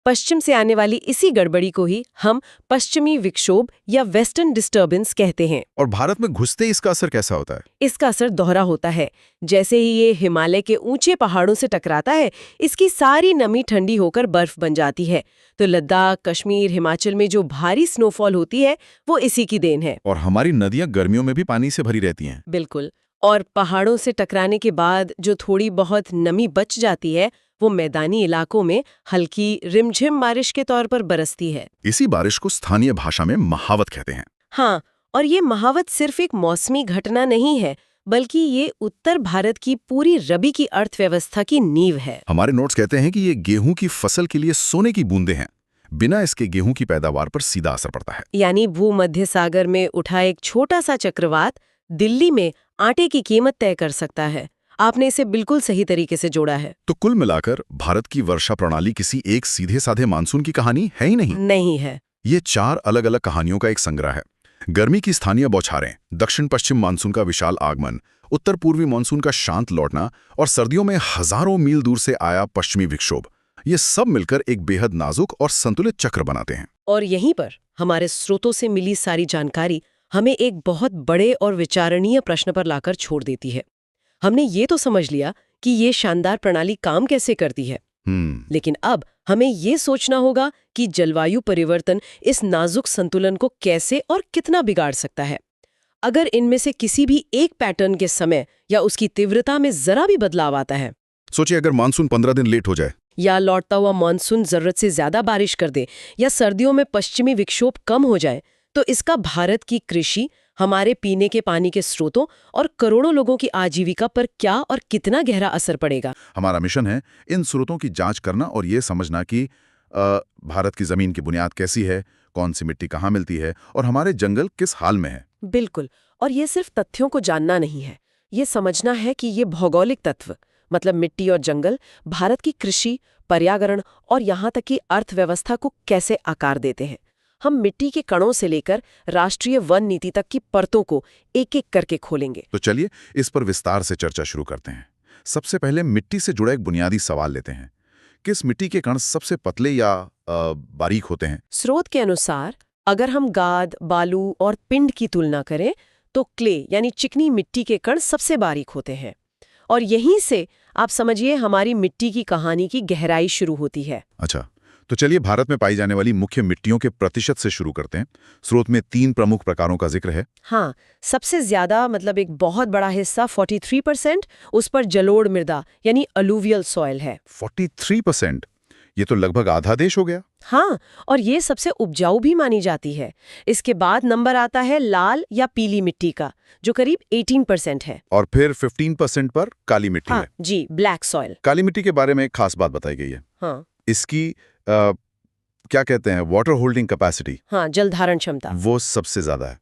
पश्चिम से आने वाली इसी गड़बड़ी को ही हम पश्चिमी विक्षोभ या वेस्टर्न डिस्टर्बेंस कहते हैं। और भारत में घुसते इसका असर कैसा होता है? इसका असर दोहरा होता है। जैसे ही ये हिमालय के ऊंचे पहाड़ों से टकराता है, इसकी सारी नमी ठंडी होकर बर्फ बन जाती है। तो लद्दाख, कश्मीर, हिमाचल में जो भारी स्नोफॉल होती है वो इसी की देन है। और हमारी नदियां गर्मियों में भी पानी से भरी रहती हैं। बिल्कुल। और पहाड़ों से टकराने के बाद जो थोड़ी बहुत नमी बच जाती है वो मैदानी इलाकों में हल्की रिमझिम बारिश के तौर पर बरसती है। इसी बारिश को स्थानीय भाषा में महावत कहते हैं। हाँ, और ये महावत सिर्फ एक मौसमी घटना नहीं है, बल्कि ये उत्तर भारत की पूरी रबी की अर्थव्यवस्था की नींव है। हमारे नोट्स कहते हैं कि ये गेहूं की फसल के लिए सोने की बूंदें हैं। बिना इसके गेहूं की पैदावार पर सीधा असर पड़ता है। यानी भूमध्य सागर में उठा एक छोटा सा चक्रवात दिल्ली में आटे की कीमत तय कर सकता है। आपने इसे बिल्कुल सही तरीके से जोड़ा है। तो कुल मिलाकर भारत की वर्षा प्रणाली किसी एक सीधे साधे मानसून की कहानी है ही नहीं है। ये 4 अलग अलग कहानियों का एक संग्रह है। गर्मी की स्थानीय बौछारें, दक्षिण पश्चिम मानसून का विशाल आगमन, उत्तर पूर्वी मानसून का शांत लौटना और सर्दियों में हजारों मील दूर से आया पश्चिमी विक्षोभ, ये सब मिलकर एक बेहद नाजुक और संतुलित चक्र बनाते हैं। और यहीं पर हमारे स्रोतों से मिली सारी जानकारी हमें एक बहुत बड़े और विचारणीय प्रश्न पर लाकर छोड़ देती है। हमने ये तो समझ लिया कि ये शानदार प्रणाली काम कैसे करती है, लेकिन अब हमें ये सोचना होगा कि जलवायु परिवर्तन इस नाजुक संतुलन को कैसे और कितना बिगाड़ सकता है। अगर इनमें से किसी भी एक पैटर्न के समय या उसकी तीव्रता में जरा भी बदलाव आता है, सोचिए अगर मानसून 15 दिन लेट हो जाए, या लौटता हुआ मानसून जरूरत से ज्यादा बारिश कर दे, या सर्दियों में पश्चिमी विक्षोभ कम हो जाए, तो इसका भारत की कृषि, हमारे पीने के पानी के स्रोतों और करोड़ों लोगों की आजीविका पर क्या और कितना गहरा असर पड़ेगा। हमारा मिशन है इन स्रोतों की जांच करना और ये समझना कि भारत की जमीन की बुनियाद कैसी है, कौन सी मिट्टी कहाँ मिलती है और हमारे जंगल किस हाल में है। बिल्कुल। और ये सिर्फ तथ्यों को जानना नहीं है, ये समझना है कि ये भौगोलिक तत्व मतलब मिट्टी और जंगल भारत की कृषि, पर्यावरण और यहाँ तक कि अर्थव्यवस्था को कैसे आकार देते हैं। हम मिट्टी के कणों से लेकर राष्ट्रीय वन नीति तक की परतों को एक-एक करके खोलेंगे। तो चलिए इस पर विस्तार से चर्चा शुरू करते हैं। सबसे पहले मिट्टी से जुड़ा एक बुनियादी सवाल लेते हैं। किस मिट्टी के कण सबसे पतले या बारीक होते हैं? स्रोत के अनुसार अगर हम गाद, बालू और पिंड की तुलना करें तो क्ले यानी चिकनी मिट्टी के कण सबसे बारीक होते हैं। और यहीं से आप समझिए हमारी मिट्टी की कहानी की गहराई शुरू होती है। अच्छा, तो चलिए भारत में पाई जाने वाली मुख्य मिट्टियों के प्रतिशत से शुरू करते हैं। स्रोत में 3 प्रमुख प्रकारों का जिक्र है। हाँ, सबसे ज्यादा मतलब एक बहुत बड़ा हिस्सा 43%, उस पर जलोढ़ मृदा यानी अलूवियल सॉइल है। 43%? ये तो लगभग आधा देश हो गया। हाँ, और ये सबसे उपजाऊ भी मानी जाती है। इसके बाद नंबर आता है लाल या पीली मिट्टी का, जो करीब 18% है। और फिर 15% पर काली मिट्टी है। जी, ब्लैक सॉइल। काली मिट्टी के बारे में एक खास बात बताई गई है। हाँ, इसकी क्या कहते हैं, वाटर होल्डिंग कैपेसिटी। हाँ, जल धारण क्षमता वो सबसे ज्यादा है।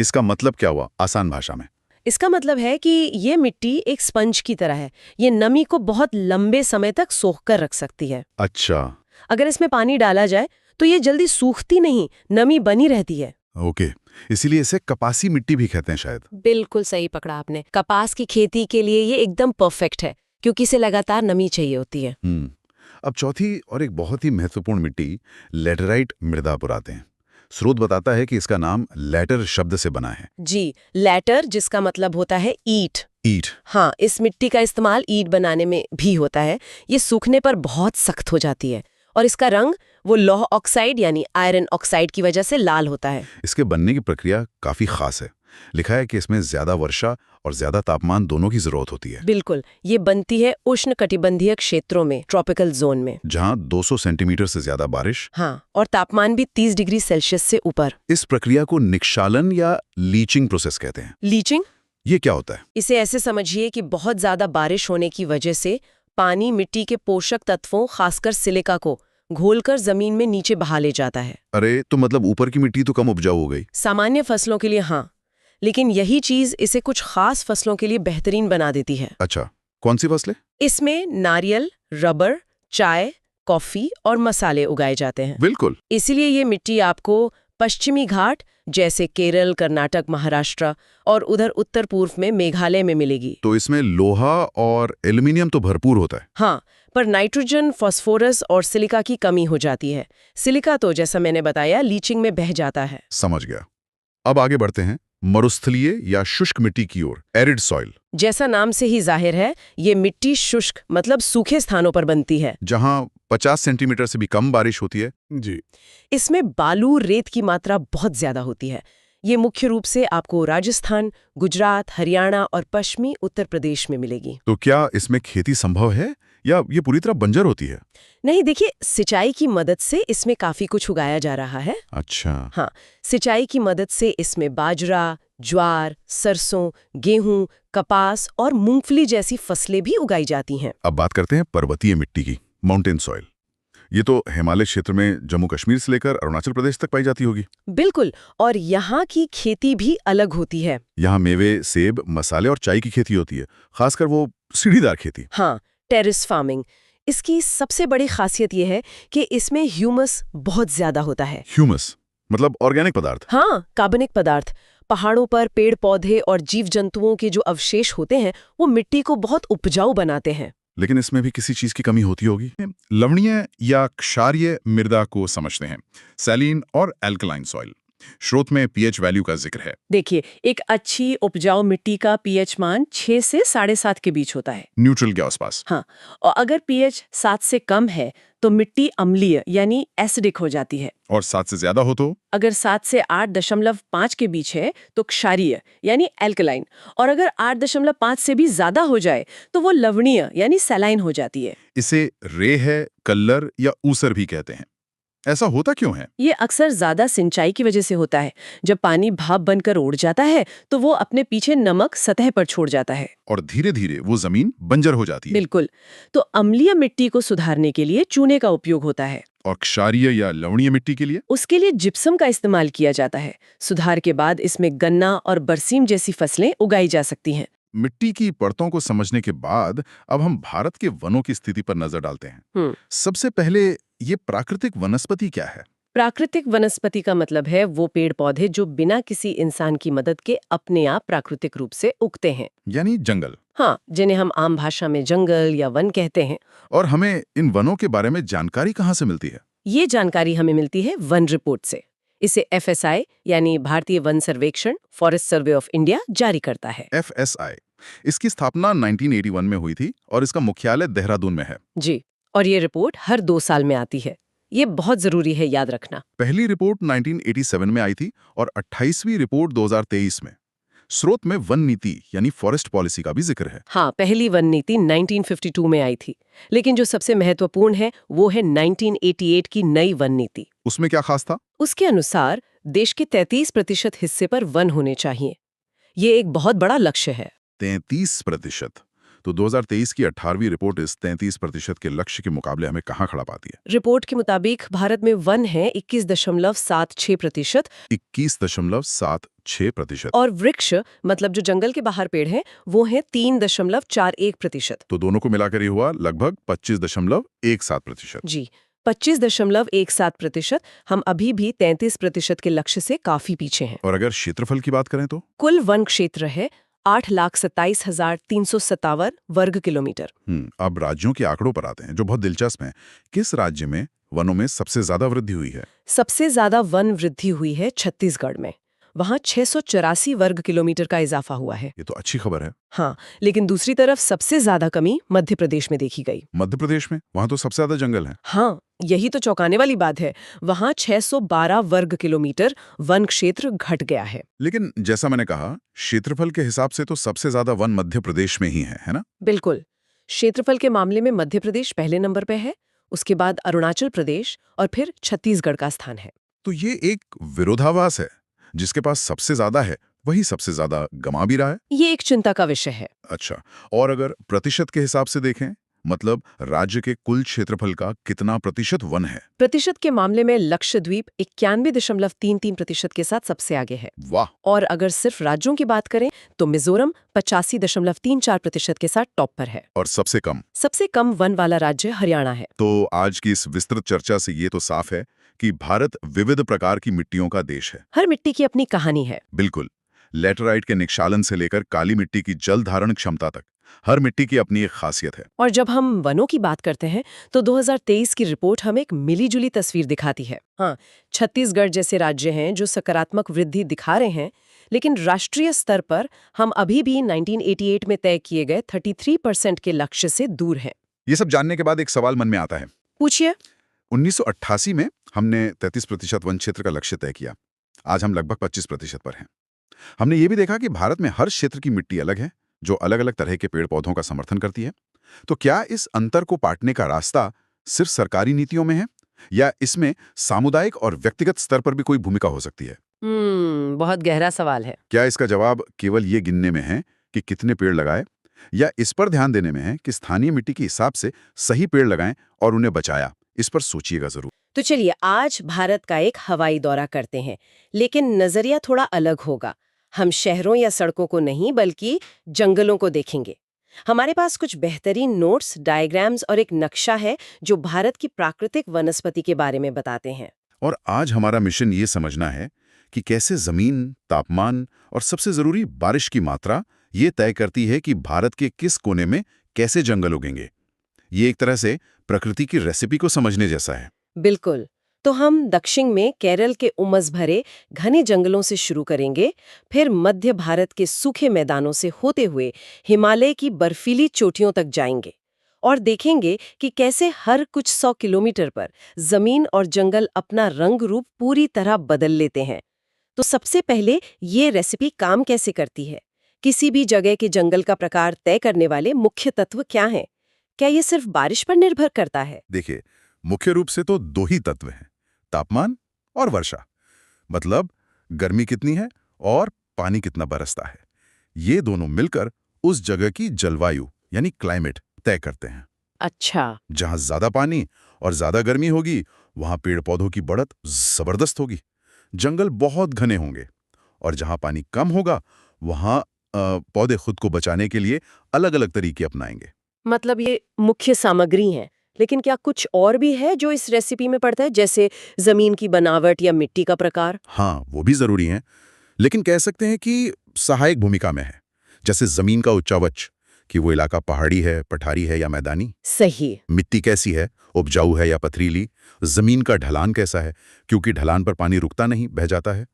इसका मतलब क्या हुआ आसान भाषा में? इसका मतलब है कि ये मिट्टी एक स्पंज की तरह है। ये नमी को बहुत लंबे समय तक सोख कर रख सकती है। अच्छा। अगर इसमें पानी डाला जाए तो ये जल्दी सूखती नहीं, नमी बनी रहती है। ओके, इसीलिए इसे कपासी मिट्टी भी कहते हैं शायद। बिल्कुल सही पकड़ा आपने। कपास की खेती के लिए ये एकदम परफेक्ट है क्योंकि इसे लगातार नमी चाहिए होती है। अब चौथी और एक बहुत ही महत्वपूर्ण मिट्टी लैटेराइट मृदा पर आते हैं। स्रोत बताता है कि इसका नाम लैटर शब्द से बना है। जी, लैटर जिसका मतलब होता है ईंट। ईंट। हाँ, इस मिट्टी का इस्तेमाल ईंट बनाने में भी होता है। ये सूखने पर बहुत सख्त हो जाती है और इसका रंग वो लौह ऑक्साइड यानी आयरन ऑक्साइड की वजह से लाल होता है। इसके बनने की प्रक्रिया काफी खास है। लिखा है कि इसमें ज्यादा वर्षा और ज्यादा तापमान दोनों की जरूरत होती है। बिल्कुल, ये बनती है उष्णकटिबंधीय क्षेत्रों में, ट्रॉपिकल जोन में, जहाँ 200 सेंटीमीटर से ज्यादा बारिश। हाँ, और तापमान भी 30 डिग्री सेल्सियस से ऊपर। इस प्रक्रिया को निक्षालन या लीचिंग प्रोसेस कहते हैं। लीचिंग? ये क्या होता है? इसे ऐसे समझिए कि बहुत ज्यादा बारिश होने की वजह से पानी मिट्टी के पोषक तत्वों खासकर सिलिका को घोलकर जमीन में नीचे बहा ले जाता है। अरे, तो मतलब ऊपर की मिट्टी तो कम उपजाऊ हो गई। सामान्य फसलों के लिए हाँ, लेकिन यही चीज इसे कुछ खास फसलों के लिए बेहतरीन बना देती है। अच्छा, कौन सी फसलें? इसमें नारियल, रबर, चाय, कॉफी और मसाले उगाए जाते हैं। बिल्कुल। इसीलिए ये मिट्टी आपको पश्चिमी घाट जैसे केरल, कर्नाटक, महाराष्ट्र और उधर उत्तर पूर्व में मेघालय में मिलेगी। तो इसमें लोहा और एल्युमिनियम तो भरपूर होता है। हाँ, पर नाइट्रोजन, फास्फोरस और सिलिका की कमी हो जाती है। सिलिका तो जैसा मैंने बताया लीचिंग में बह जाता है। समझ गया। अब आगे बढ़ते हैं मरुस्थलीय या शुष्क मिट्टी की ओर, एरिड सॉइल। जैसा नाम से ही जाहिर है, ये मिट्टी शुष्क मतलब सूखे स्थानों पर बनती है, जहां 50 सेंटीमीटर से भी कम बारिश होती है। जी। इसमें बालू, रेत की मात्रा बहुत ज्यादा होती है। ये मुख्य रूप से आपको राजस्थान, गुजरात, हरियाणा और पश्चिमी उत्तर प्रदेश में मिलेगी। तो क्या इसमें खेती संभव है या ये पूरी तरह बंजर होती है? नहीं, देखिए, सिंचाई की मदद से इसमें काफी कुछ उगाया जा रहा है। अच्छा। हाँ, सिंचाई की मदद से इसमें बाजरा, ज्वार, सरसों, गेहूं, कपास और मूंगफली जैसी फसलें भी उगाई जाती हैं। अब बात करते हैं पर्वतीय मिट्टी की, माउंटेन सॉइल। ये तो हिमालय क्षेत्र में जम्मू कश्मीर से लेकर अरुणाचल प्रदेश तक पाई जाती होगी। बिल्कुल, और यहाँ की खेती भी अलग होती है। यहाँ मेवे, सेब, मसाले और चाय की खेती होती है, खासकर वो सीढ़ीदार खेती। हाँ, टेरेस फार्मिंग। इसकी सबसे बड़ी खासियत यह है कि इसमें ह्यूमस बहुत ज्यादा होता है। ह्यूमस मतलब ऑर्गेनिक पदार्थ? हाँ, कार्बनिक पदार्थ। पहाड़ों पर पेड़ पौधे और जीव जंतुओं के जो अवशेष होते हैं वो मिट्टी को बहुत उपजाऊ बनाते हैं। लेकिन इसमें भी किसी चीज की कमी होती होगी। लवणीय या क्षारीय मृदा को समझते हैं, सैलिन और एल्कलाइन सॉइल। स्रोत में पीएच वैल्यू का जिक्र है। देखिए, एक अच्छी उपजाऊ मिट्टी का पीएच मान 6 से 7.5 के बीच होता है, न्यूट्रल के आसपास। हाँ, और अगर पीएच 7 से कम है तो मिट्टी अम्लीय यानी एसिडिक हो जाती है। और 7 से ज्यादा हो तो? अगर 7 से 8.5 के बीच है तो क्षारीय यानी एल्कलाइन, और अगर 8.5 से भी ज्यादा हो जाए तो वो लवणीय यानी सैलाइन हो जाती है। इसे रेह, कल्लर या ऊसर भी कहते हैं। ऐसा होता क्यों है? ये अक्सर ज्यादा सिंचाई की वजह से होता है। जब पानी भाप बनकर उड़ जाता है तो वो अपने पीछे नमक सतह पर छोड़ जाता है और धीरे धीरे वो जमीन बंजर हो जाती है। बिल्कुल। तो अम्लीय मिट्टी को सुधारने के लिए चूने का उपयोग होता है। और क्षारीय या लवणीय मिट्टी के लिए? उसके लिए जिप्सम का इस्तेमाल किया जाता है। सुधार के बाद इसमें गन्ना और बरसीम जैसी फसलें उगाई जा सकती हैं। मिट्टी की परतों को समझने के बाद अब हम भारत के वनों की स्थिति पर नजर डालते हैं। सबसे पहले ये प्राकृतिक वनस्पति क्या है? प्राकृतिक वनस्पति का मतलब है वो पेड़ पौधे जो बिना किसी इंसान की मदद के अपने आप प्राकृतिक रूप से उगते हैं। यानी जंगल। हाँ, जिन्हें हम आम भाषा में जंगल या वन कहते हैं। और हमें इन वनों के बारे में जानकारी कहाँ से मिलती है? ये जानकारी हमें मिलती है वन रिपोर्ट से। इसे FSI यानी भारतीय वन सर्वेक्षण, फॉरेस्ट सर्वे ऑफ इंडिया जारी करता है। FSI, इसकी स्थापना 1981 में हुई थी और इसका मुख्यालय देहरादून में है। जी, और ये रिपोर्ट हर 2 साल में आती है। ये बहुत जरूरी है याद रखना। पहली रिपोर्ट 1987 में आई थी और 28वीं रिपोर्ट 2023 में। स्रोत में वन नीति यानी फॉरेस्ट पॉलिसी का भी जिक्र है। हाँ, पहली वन नीति 1952 में आई थी, लेकिन जो सबसे महत्वपूर्ण है वो है 1988 की नई वन नीति। उसमें क्या खास था? उसके अनुसार देश के 33% हिस्से पर वन होने चाहिए। ये एक बहुत बड़ा लक्ष्य है। 33%? तो 2023 की 18वीं रिपोर्ट इस 33% के लक्ष्य के मुकाबले हमें कहाँ खड़ा पाती है? रिपोर्ट के मुताबिक भारत में वन है 21.76%। 21.76%। और वृक्ष मतलब जो जंगल के बाहर पेड़ हैं वो हैं 3.41%। तो दोनों को मिलाकर ये हुआ लगभग 25.17%। जी, 25.17%। हम अभी भी 33% के लक्ष्य से काफी पीछे हैं। और अगर क्षेत्रफल की बात करें तो? कुल वन क्षेत्र है 8,27,357 वर्ग किलोमीटर। अब राज्यों के आंकड़ों पर आते हैं जो बहुत दिलचस्प हैं। किस राज्य में वनों में सबसे ज्यादा वृद्धि हुई है? सबसे ज्यादा वन वृद्धि हुई है छत्तीसगढ़ में। वहाँ 684 वर्ग किलोमीटर का इजाफा हुआ है। ये तो अच्छी खबर है। हाँ, लेकिन दूसरी तरफ सबसे ज्यादा कमी मध्य प्रदेश में देखी गई। मध्य प्रदेश में? वहाँ तो सबसे ज्यादा जंगल है। हाँ, यही तो चौंकाने वाली बात है। वहाँ 612 वर्ग किलोमीटर वन क्षेत्र घट गया है। लेकिन जैसा मैंने कहा, क्षेत्रफल के हिसाब से तो सबसे ज्यादा वन मध्य प्रदेश में ही है ना? बिल्कुल। क्षेत्रफल के मामले में मध्य प्रदेश पहले नंबर पे है, उसके बाद अरुणाचल प्रदेश और फिर छत्तीसगढ़ का स्थान है। तो ये एक विरोधाभास है। जिसके पास सबसे ज्यादा है वही सबसे ज्यादा गंवा भी रहा है। ये एक चिंता का विषय है। अच्छा, और अगर प्रतिशत के हिसाब से देखें, मतलब राज्य के कुल क्षेत्रफल का कितना प्रतिशत वन है? प्रतिशत के मामले में लक्षद्वीप 91.33% के साथ सबसे आगे है। वाह! और अगर सिर्फ राज्यों की बात करें तो मिजोरम 85.34% के साथ टॉप पर है। और सबसे कम? सबसे कम वन वाला राज्य हरियाणा है। तो आज की इस विस्तृत चर्चा से ये तो साफ है कि भारत विविध प्रकार की मिट्टियों का देश है। हर मिट्टी की अपनी कहानी है। बिल्कुल। लैटेराइट के निक्षालन से लेकर काली मिट्टी की जल धारण क्षमता तक हर मिट्टी की अपनी एक खासियत है। और जब हम वनों की बात करते हैं तो 2023 की रिपोर्ट हमें एक मिलीजुली तस्वीर दिखाती है। हाँ, छत्तीसगढ़ जैसे राज्य हैं जो सकारात्मक वृद्धि दिखा रहे हैं, लेकिन राष्ट्रीय स्तर पर हम अभी भी 1988 में तय किए गए 33% के लक्ष्य से दूर हैं। ये सब जानने के बाद एक सवाल मन में आता है। पूछिए। 1988 में हमने 33% वन क्षेत्र का लक्ष्य तय किया। आज हम लगभग 25% पर हैं। हमने ये भी देखा कि भारत में हर क्षेत्र की मिट्टी अलग है, जो अलग अलग तरह के पेड़ पौधों का समर्थन करती है। तो क्या इस अंतर को पाटने का रास्ता सिर्फ सरकारी नीतियों में है, या इसमें सामुदायिक और व्यक्तिगत स्तर पर भी कोई भूमिका हो सकती है? बहुत गहरा सवाल है। क्या इसका जवाब केवल ये गिनने में है कि कितने पेड़ लगाए, या इस पर ध्यान देने में है कि स्थानीय मिट्टी के हिसाब से सही पेड़ लगाएं और उन्हें बचाया? इस पर सोचिएगा जरूर। तो चलिए आज भारत का एक हवाई दौरा करते हैं, लेकिन नजरिया थोड़ा अलग होगा। हम शहरों या सड़कों को नहीं बल्कि जंगलों को देखेंगे। हमारे पास कुछ बेहतरीन नोट्स, डायग्राम्स और एक नक्शा है जो भारत की प्राकृतिक वनस्पति के बारे में बताते हैं। और आज हमारा मिशन ये समझना है कि कैसे जमीन, तापमान और सबसे जरूरी बारिश की मात्रा ये तय करती है कि भारत के किस कोने में कैसे जंगल उगेंगे। ये एक तरह से प्रकृति की रेसिपी को समझने जैसा है। बिल्कुल। तो हम दक्षिण में केरल के उमस भरे घने जंगलों से शुरू करेंगे, फिर मध्य भारत के सूखे मैदानों से होते हुए हिमालय की बर्फीली चोटियों तक जाएंगे और देखेंगे कि कैसे हर कुछ 100 किलोमीटर पर जमीन और जंगल अपना रंग रूप पूरी तरह बदल लेते हैं। तो सबसे पहले ये रेसिपी काम कैसे करती है? किसी भी जगह के जंगल का प्रकार तय करने वाले मुख्य तत्व क्या हैं? क्या ये सिर्फ बारिश पर निर्भर करता है? देखिए, मुख्य रूप से तो 2 ही तत्व हैं, तापमान और वर्षा। मतलब गर्मी कितनी है और पानी कितना बरसता है। ये दोनों मिलकर उस जगह की जलवायु यानी क्लाइमेट तय करते हैं। अच्छा। जहां ज्यादा पानी और ज्यादा गर्मी होगी वहां पेड़ पौधों की बढ़त जबरदस्त होगी, जंगल बहुत घने होंगे, और जहां पानी कम होगा वहां पौधे खुद को बचाने के लिए अलग अलग तरीके अपनाएंगे। मतलब ये मुख्य सामग्री है, लेकिन क्या कुछ और भी है जो इस रेसिपी में पड़ता है, जैसे जमीन की बनावट या मिट्टी का प्रकार? हाँ, वो भी जरूरी है, लेकिन कह सकते हैं कि सहायक भूमिका में है। जैसे जमीन का उच्चावच, कि वो इलाका पहाड़ी है, पठारी है या मैदानी। सही। मिट्टी कैसी है, उपजाऊ है या पथरीली। जमीन का ढलान कैसा है, क्योंकि ढलान पर पानी रुकता नहीं, बह जाता है।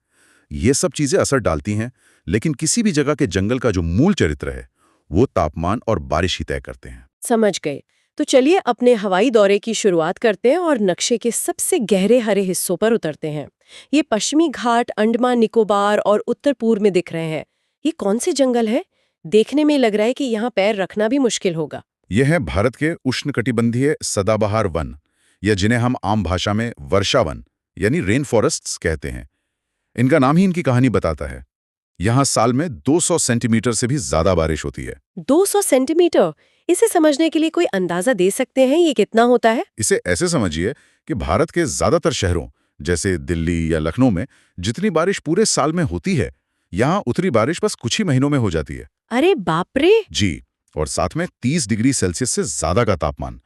ये सब चीजें असर डालती हैं, लेकिन किसी भी जगह के जंगल का जो मूल चरित्र है वो तापमान और बारिश ही तय करते हैं। समझ गए। तो चलिए अपने हवाई दौरे की शुरुआत करते हैं और नक्शे के सबसे गहरे हरे हिस्सों पर उतरते हैं। ये पश्चिमी घाट, अंडमान निकोबार और उत्तर पूर्व में दिख रहे हैं। ये कौन से जंगल है? देखने में लग रहा है कि यहाँ पैर रखना भी मुश्किल होगा। यह है भारत के उष्णकटिबंधीय सदाबहार वन, या जिन्हें हम आम भाषा में वर्षा वन यानी रेन फॉरेस्ट्स कहते हैं। इनका नाम ही इनकी कहानी बताता है। यहाँ साल में 200 सेंटीमीटर से भी ज्यादा बारिश होती है। 200 सेंटीमीटर? इसे समझने के लिए कोई अंदाजा दे सकते हैं ये कितना होता है? इसे ऐसे समझिए कि भारत के ज्यादातर शहरों जैसे दिल्ली या लखनऊ में जितनी बारिश पूरे साल में होती है, यहाँ उतनी बारिश बस कुछ ही महीनों में हो जाती है। अरे बाप रे! जी, और साथ में 30 डिग्री सेल्सियस से ज्यादा का तापमान।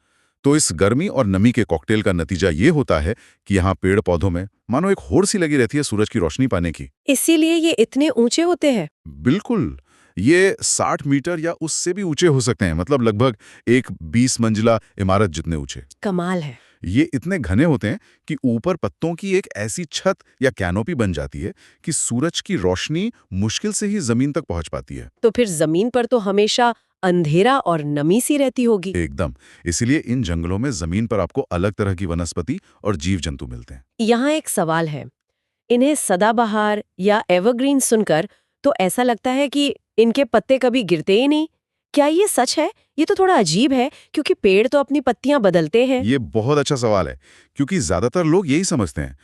तो इस गर्मी और नमी के कॉकटेल का नतीजा ये होता है कि यहाँ पेड़ पौधों में मानो एक होड़ सी लगी रहती है सूरज की रोशनी पाने की। इसीलिए ये इतने ऊंचे होते हैं? बिल्कुल, ये 60 मीटर या उससे भी ऊंचे हो सकते हैं, मतलब लगभग एक 20 मंजिला इमारत जितने ऊंचे। कमाल है। ये इतने घने होते हैं कि ऊपर पत्तों की एक ऐसी छत या कैनोपी बन जाती है कि सूरज की रोशनी मुश्किल से ही जमीन तक पहुंच पाती है। तो फिर जमीन पर तो हमेशा अंधेरा और नमी सी रहती होगी। एकदम, इसीलिए इन जंगलों में जमीन पर आपको अलग तरह की वनस्पति और जीव जंतु मिलते हैं। यहाँ एक सवाल है, इन्हें सदाबहार या एवरग्रीन सुनकर तो ऐसा लगता है कि इनके पत्ते कभी गिरते ही नहीं। क्या ये सच है? ये तो थोड़ा अजीब है, क्योंकि पेड़ तो अपनी पत्तियां बदलते हैं। ये बहुत अच्छा सवाल है, क्योंकि ज्यादातर लोग यही समझते हैं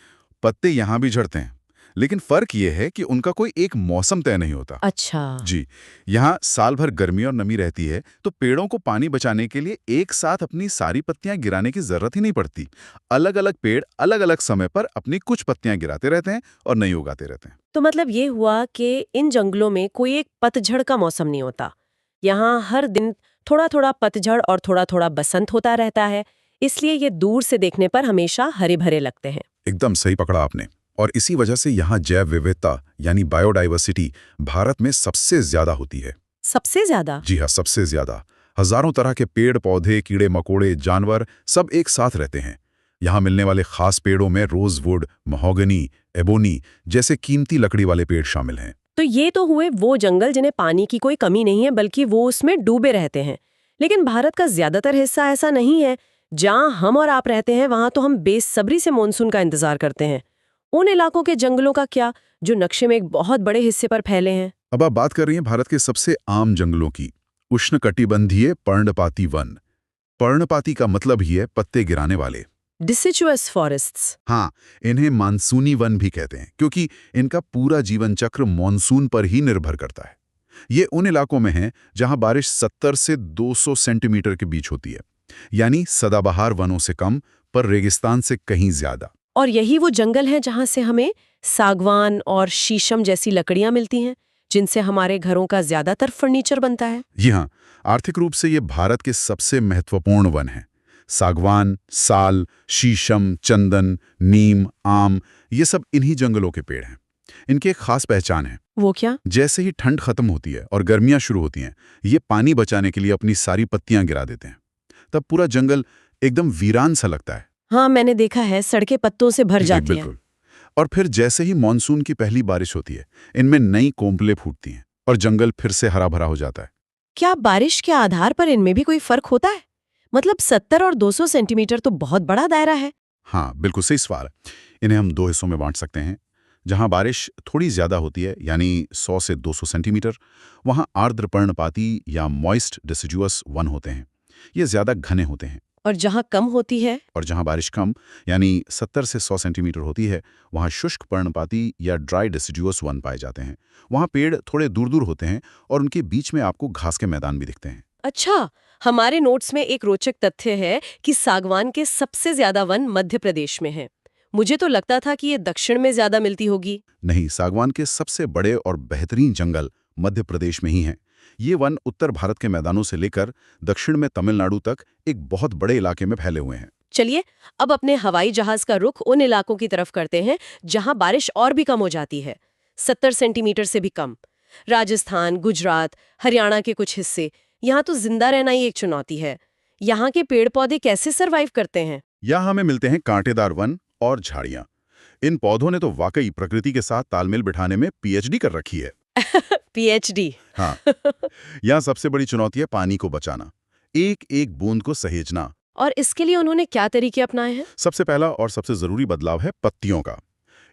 पत्ते यहाँ भी झड़ते हैं, लेकिन फर्क ये है कि उनका कोई एक मौसम तय नहीं होता। अच्छा। जी, यहाँ साल भर गर्मी और नमी रहती है, तो पेड़ों को पानी बचाने के लिए एक साथ अपनी सारी पत्तियां गिराने की जरूरत ही नहीं पड़ती। अलग अलग पेड़ अलग अलग समय पर अपनी कुछ पत्तियां गिराते रहते हैं और नई उगाते रहते हैं। तो मतलब ये हुआ कि इन जंगलों में कोई एक पतझड़ का मौसम नहीं होता। यहाँ हर दिन थोड़ा थोड़ा पतझड़ और थोड़ा थोड़ा बसंत होता रहता है, इसलिए ये दूर से देखने पर हमेशा हरे भरे लगते हैं। एकदम सही पकड़ा आपने। और इसी वजह से यहाँ जैव विविधता यानी बायोडाइवर्सिटी भारत में सबसे ज्यादा होती है। सबसे ज्यादा? जी हाँ, सबसे ज्यादा। हजारों तरह के पेड़ पौधे, कीड़े मकोड़े, जानवर सब एक साथ रहते हैं। यहाँ मिलने वाले खास पेड़ों में रोजवुड, महोगनी, एबोनी जैसे कीमती लकड़ी वाले पेड़ शामिल हैं। तो ये तो हुए वो जंगल जिन्हें पानी की कोई कमी नहीं है, बल्कि वो उसमें डूबे रहते हैं। लेकिन भारत का ज्यादातर हिस्सा ऐसा नहीं है। जहाँ हम और आप रहते हैं वहां तो हम बेसब्री से मानसून का इंतजार करते हैं। उन इलाकों के जंगलों का क्या, जो नक्शे में एक बहुत बड़े हिस्से पर फैले हैं? अब आप बात कर रही हैं भारत के सबसे आम जंगलों की, उष्णकटिबंधीय पर्णपाती वन। पर्णपाती का मतलब ही है पत्ते गिराने वाले। डिसिडुअस फॉरेस्ट्स। हाँ, इन्हें मानसूनी वन भी कहते हैं, क्योंकि इनका पूरा जीवन चक्र मानसून पर ही निर्भर करता है। ये उन इलाकों में है जहां बारिश 70 से 200 सेंटीमीटर के बीच होती है, यानी सदाबहार वनों से कम पर रेगिस्तान से कहीं ज्यादा। और यही वो जंगल है जहां से हमें सागवान और शीशम जैसी लकड़ियां मिलती हैं, जिनसे हमारे घरों का ज्यादातर फर्नीचर बनता है। जी हाँ, आर्थिक रूप से ये भारत के सबसे महत्वपूर्ण वन हैं। सागवान, साल, शीशम, चंदन, नीम, आम, ये सब इन्हीं जंगलों के पेड़ हैं। इनकी एक खास पहचान है। वो क्या? जैसे ही ठंड खत्म होती है और गर्मियां शुरू होती हैं, ये पानी बचाने के लिए अपनी सारी पत्तियां गिरा देते हैं। तब पूरा जंगल एकदम वीरान सा लगता है। हाँ, मैंने देखा है, सड़कें पत्तों से भर जाती हैं। बिल्कुल। और फिर जैसे ही मानसून की पहली बारिश होती है, इनमें नई कोंपलें फूटती हैं और जंगल फिर से हरा भरा हो जाता है। क्या बारिश के आधार पर इनमें भी कोई फर्क होता है? मतलब 70 और 200 सेंटीमीटर तो बहुत बड़ा दायरा है। हाँ, बिल्कुल सही सवाल है। इन्हें हम दो हिस्सों में बांट सकते हैं। जहां बारिश थोड़ी ज्यादा होती है, यानी 100 से 200 सेंटीमीटर, वहां आर्द्र पर्णपाती या मॉइस्ट डिसिडुअस वन होते हैं। ये ज्यादा घने होते हैं। और जहां कम होती है? और जहां बारिश कम यानी 70 से 100 सेंटीमीटर होती है, वहां शुष्क पर्णपाती या ड्राई डिसिडुअस वन पाए जाते हैं। वहां पेड़ थोड़े दूर दूर होते हैं और उनके बीच में आपको घास के मैदान भी दिखते हैं। अच्छा, हमारे नोट्स में एक रोचक तथ्य है कि सागवान के सबसे ज्यादा वन मध्य प्रदेश में हैं। मुझे तो लगता था कि ये दक्षिण में ज्यादा मिलती होगी। नहीं, सागवान के सबसे बड़े और बेहतरीन जंगल मध्य प्रदेश में ही हैं। ये वन उत्तर भारत के मैदानों से लेकर दक्षिण में तमिलनाडु तक एक बहुत बड़े इलाके में फैले हुए हैं। चलिए, अब अपने हवाई जहाज का रुख उन इलाकों की तरफ करते हैं जहां बारिश और भी कम हो जाती है, 70 सेंटीमीटर से भी कम। राजस्थान, गुजरात, हरियाणा के कुछ हिस्से, यहाँ तो जिंदा रहना ही एक चुनौती है। यहाँ के पेड़ पौधे कैसे सरवाइव करते हैं? यहाँ हमें मिलते हैं कांटेदार वन और झाड़ियाँ। इन पौधों ने तो वाकई प्रकृति के साथ तालमेल बिठाने में पीएचडी कर रखी है। पीएचडी। हाँ, यहाँ सबसे बड़ी चुनौती है पानी को बचाना, एक एक बूंद को सहेजना। और इसके लिए उन्होंने क्या तरीके अपनाए हैं? सबसे पहला और सबसे जरूरी बदलाव है पत्तियों का।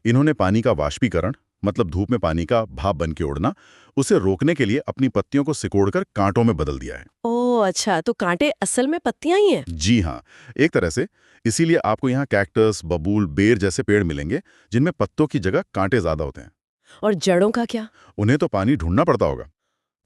इन्होंने पानी का वाष्पीकरण, मतलब धूप में पानी का भाप बन के उड़ना, उसे रोकने के लिए अपनी पत्तियों को सिकोड़कर कांटों में बदल दिया है। ओह अच्छा, तो कांटे असल में पत्तियां ही हैं। जी हाँ, एक तरह से। इसीलिए आपको यहाँ कैक्टस, बबूल, बेर जैसे पेड़ मिलेंगे जिनमें पत्तों की जगह कांटे ज्यादा होते हैं। और जड़ों का क्या? उन्हें तो पानी ढूंढना पड़ता होगा।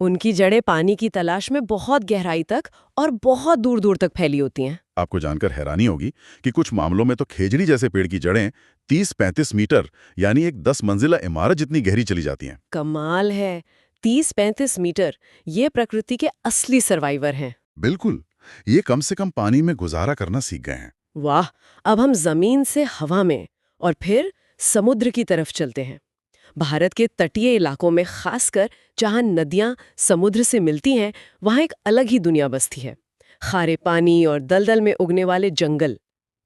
उनकी जड़ें पानी की तलाश में बहुत गहराई तक और बहुत दूर दूर तक फैली होती हैं। आपको जानकर हैरानी होगी कि कुछ मामलों में तो खेजड़ी जैसे पेड़ की जड़ें 30-35 मीटर यानी एक 10 मंजिला इमारत जितनी गहरी चली जाती हैं। कमाल है, 30-35 मीटर, ये प्रकृति के असली सर्वाइवर हैं। बिल्कुल, ये कम से कम पानी में गुजारा करना सीख गए हैं। वाह, अब हम जमीन से हवा में और फिर समुद्र की तरफ चलते हैं। भारत के तटीय इलाकों में, खासकर जहां नदियां समुद्र से मिलती हैं, वहां एक अलग ही दुनिया बसती है। खारे पानी और दलदल में उगने वाले जंगल।